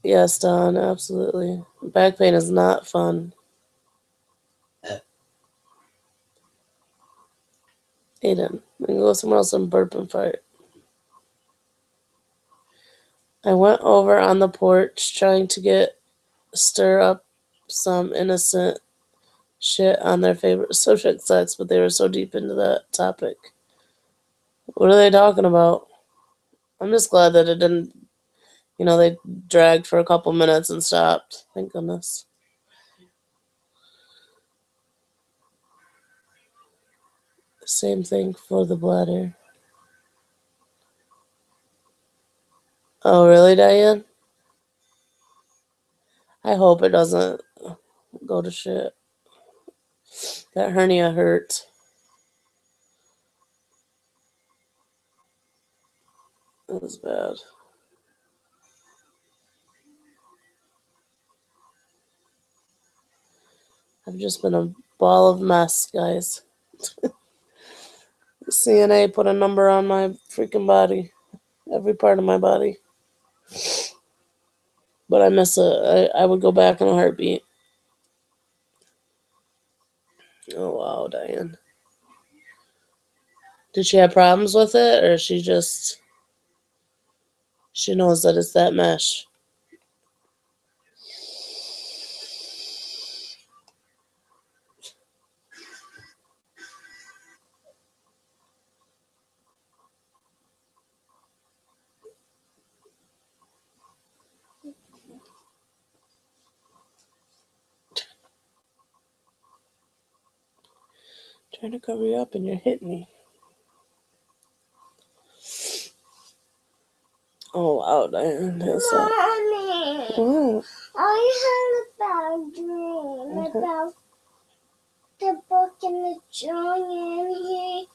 Yes, Don, absolutely. Back pain is not fun. Aiden, we can go somewhere else and burp and fart. I went over on the porch trying to stir up some innocent shit on their favorite subject sex, but they were so deep into that topic. What are they talking about? I'm just glad that it didn't, they dragged for a couple minutes and stopped. Thank goodness. Same thing for the bladder. Oh, really, Diane? I hope it doesn't go to shit. That hernia hurt. It was bad. I've just been a ball of mess, guys. CNA put a number on my freaking body. Every part of my body. But I miss it. I would go back in a heartbeat. Oh, wow, Diane. Did she have problems with it, or she knows that it's that mesh? Trying to cover you up and you're hitting me. Oh, wow, Diane. Mommy, What? I had a bad dream about the book and the giant.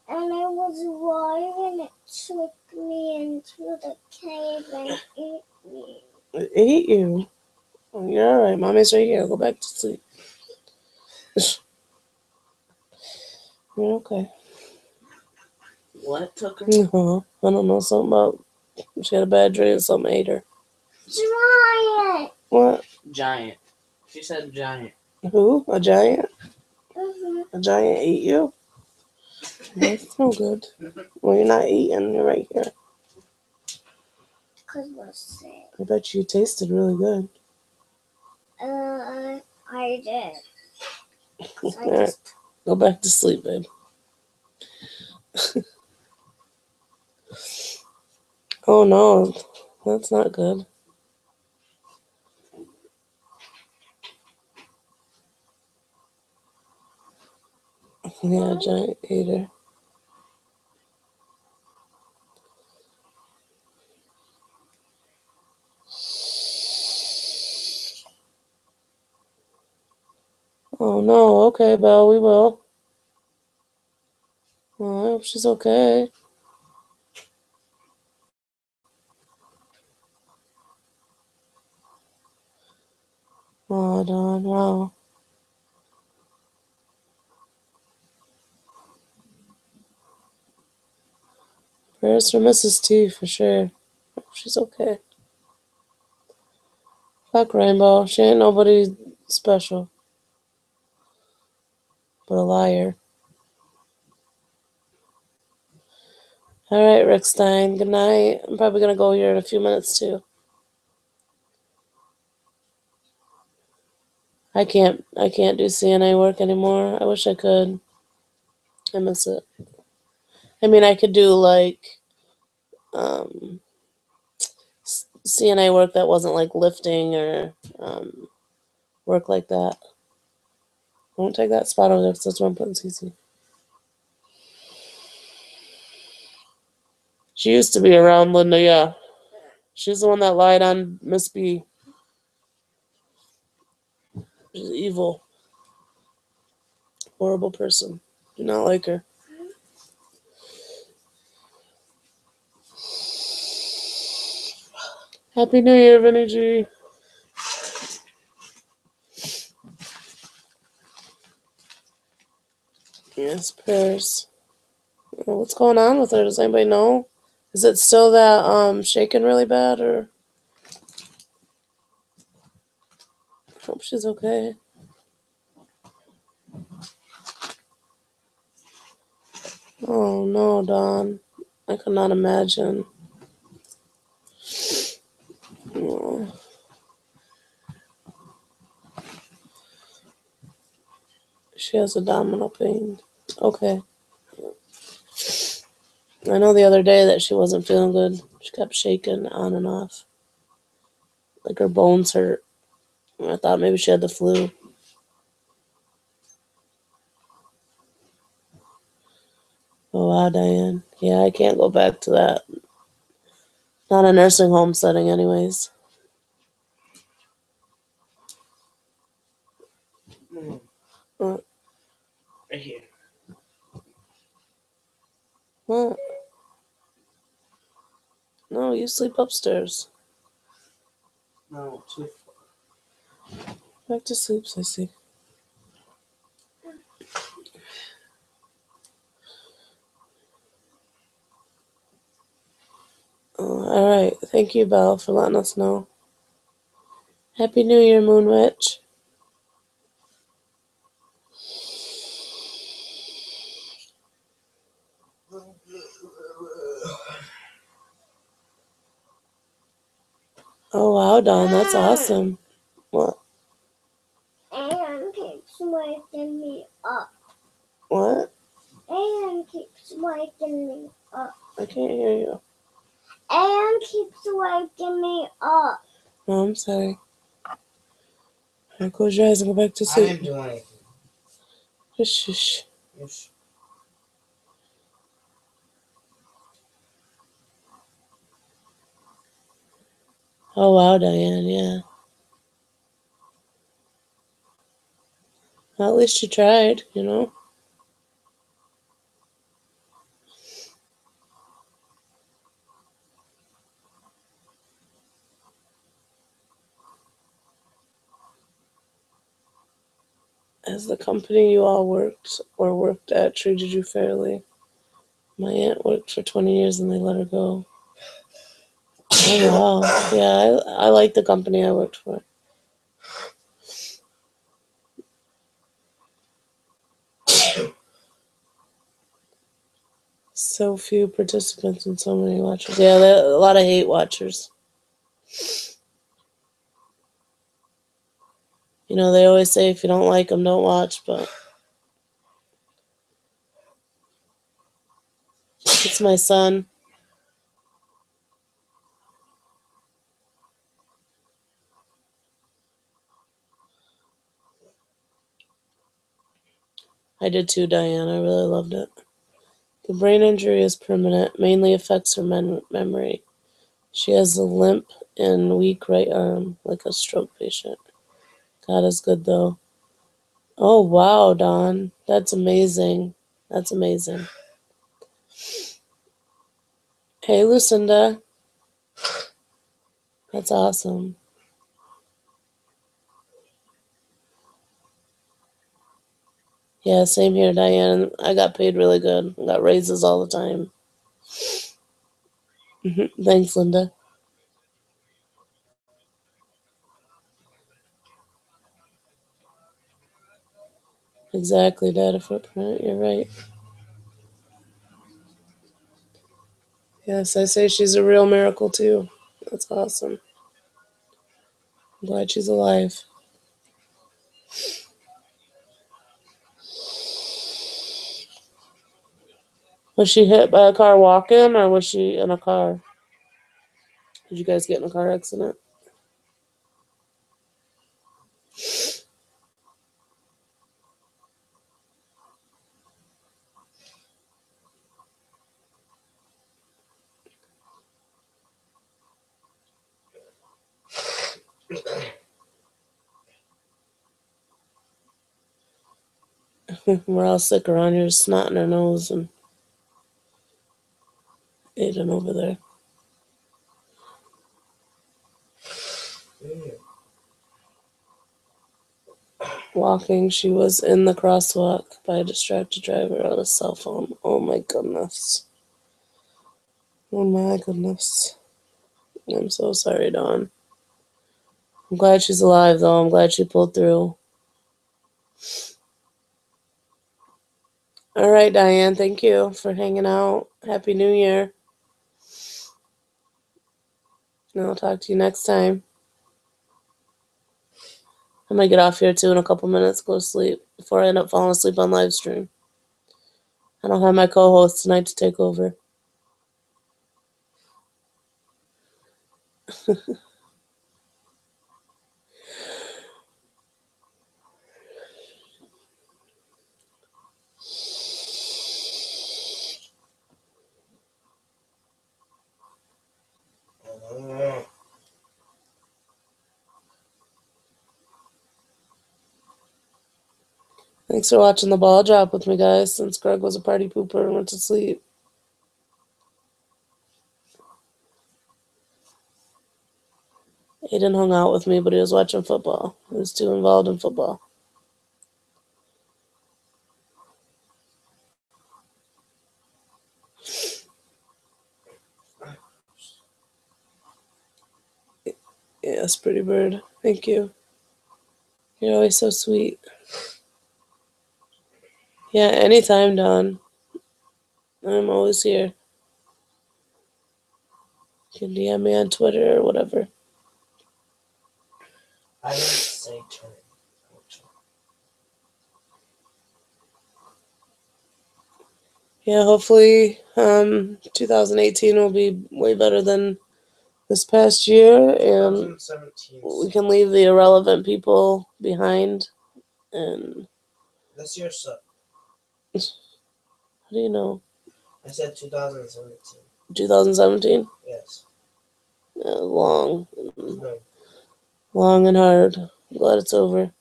and I was water and it took me into the cave and ate me. It ate you. Oh, you're all right. Mommy's right here. Go back to sleep. You're okay. What took her? I don't know. Something about she had a bad dream. Something ate her. Giant! What? Giant. She said giant. Who? A giant? Mm-hmm. A giant ate you? That's no good. Well, you're not eating. You're right here. Because we're sick. I bet you tasted really good. I did. So I All right. just Go back to sleep, babe. Oh no, that's not good. Yeah, giant eater. Oh no, okay, Belle, we will. Oh, I hope she's okay. Oh, Dawn, wow. Prayers for Mrs. T for sure. Hope she's okay. Fuck Rainbow. She ain't nobody special. But a liar. Alright, Rick Stein. Good night. I'm probably gonna go here in a few minutes too. I can't do CNA work anymore. I wish I could. I miss it. I mean, I could do like CNA work that wasn't like lifting or work like that. I won't take that spot over there because that's where I'm putting CC. She used to be around Linda, yeah. She's the one that lied on Miss B. She's evil. Horrible person. Do not like her. Happy New Year, Vinny G. Yes, prayers. What's going on with her? Does anybody know? Is it still that shaking really bad, or? Hope she's okay. Oh no, Dawn. I could not imagine. Oh. She has abdominal pain. Okay. I know the other day that she wasn't feeling good. She kept shaking on and off. Like her bones hurt. I thought maybe she had the flu. Oh wow, Diane. Yeah, I can't go back to that. Not a nursing home setting anyways. What? Right here. What? No, you sleep upstairs. No, too far. Back to sleep, Sissy. All right. Thank you, Belle, for letting us know. Happy New Year, Moon Witch. Oh, wow, Dawn. That's awesome. What? and keeps waking me up. What? And keeps waking me up. I can't hear you. And keeps waking me up. Oh, I'm sorry. All right, close your eyes and go back to I sleep. didn't do anything. Just shush. Yes. Oh, wow, Diane. Yeah. Well, at least you tried, you know? Has the company you all worked at treated you fairly? My aunt worked for 20 years and they let her go. Oh, wow. Yeah, I like the company I worked for. So few participants and so many watchers. Yeah, a lot of hate watchers. You know, they always say if you don't like them, don't watch, but it's my son. I did too, Diane. I really loved it. The brain injury is permanent, mainly affects her memory. She has a limp and weak right arm, like a stroke patient. God is good, though. Oh, wow, Dawn. That's amazing. That's amazing. Hey, Lucinda. That's awesome. Yeah, same here, Diane. I got paid really good. I got raises all the time. Thanks, Linda. Exactly, data footprint. You're right. Yes, I say she's a real miracle, too. That's awesome. I'm glad she's alive. Was she hit by a car walking, or was she in a car? Did you guys get in a car accident? We're all sick around here, snot in our nose and Aiden over there. Walking, she was in the crosswalk by a distracted driver on a cell phone. Oh my goodness. Oh my goodness. I'm so sorry, Dawn. I'm glad she's alive, though. I'm glad she pulled through. All right, Diane, thank you for hanging out. Happy New Year. And I'll talk to you next time. I'm going to get off here, too, in a couple minutes, go to sleep before I end up falling asleep on live stream. I don't have my co-host tonight to take over. Thanks for watching the ball drop with me, guys, since Greg was a party pooper and went to sleep. Aiden hung out with me, but he was watching football. He was too involved in football. Yes, pretty bird. Thank you. You're always so sweet. Yeah, anytime, Dawn. I'm always here. You can DM me on Twitter or whatever. I didn't say turn. Yeah, hopefully 2018 will be way better than this past year, and 2017. we can leave the irrelevant people behind. And This year sucked. how do you know? I said 2017. 2017? Yes. Long. No. Long and hard. I'm glad it's over.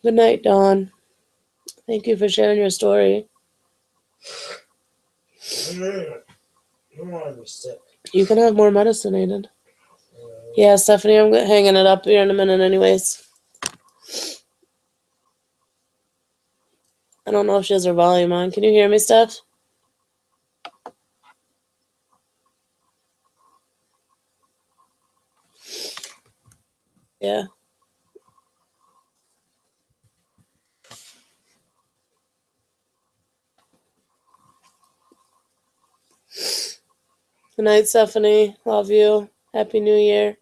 Good night, Dawn. Thank you for sharing your story. I don't want to be sick. You can have more medicine, Aiden. Yeah, Stephanie, I'm hanging it up here in a minute anyways. I don't know if she has her volume on. Can you hear me, Steph? Yeah. Good night, Stephanie. Love you. Happy New Year.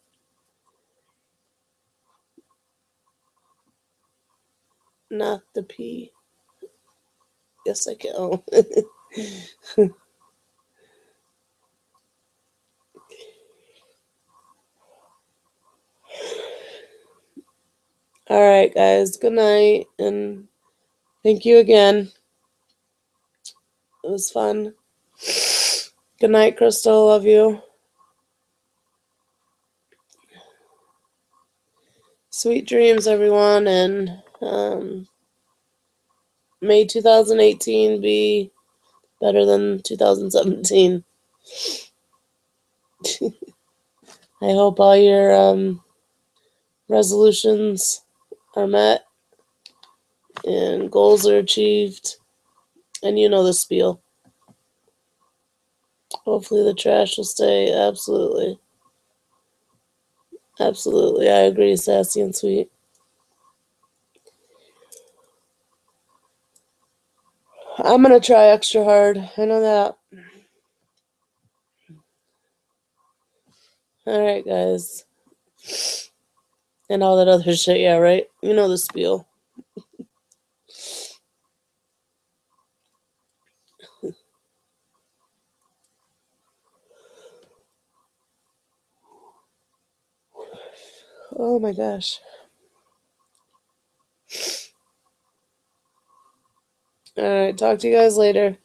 Not the P. Yes, I can. Oh. All right, guys. Good night. And thank you again. It was fun. Good night, Crystal. Love you. Sweet dreams, everyone. And may 2018 be better than 2017. I hope all your resolutions are met and goals are achieved. And you know the spiel. Hopefully the trash will stay. Absolutely. Absolutely. I agree, Sassy and Sweet. I'm going to try extra hard. I know that. All right, guys. And all that other shit. Yeah, right? You know the spiel. Oh my gosh. All right. Talk to you guys later.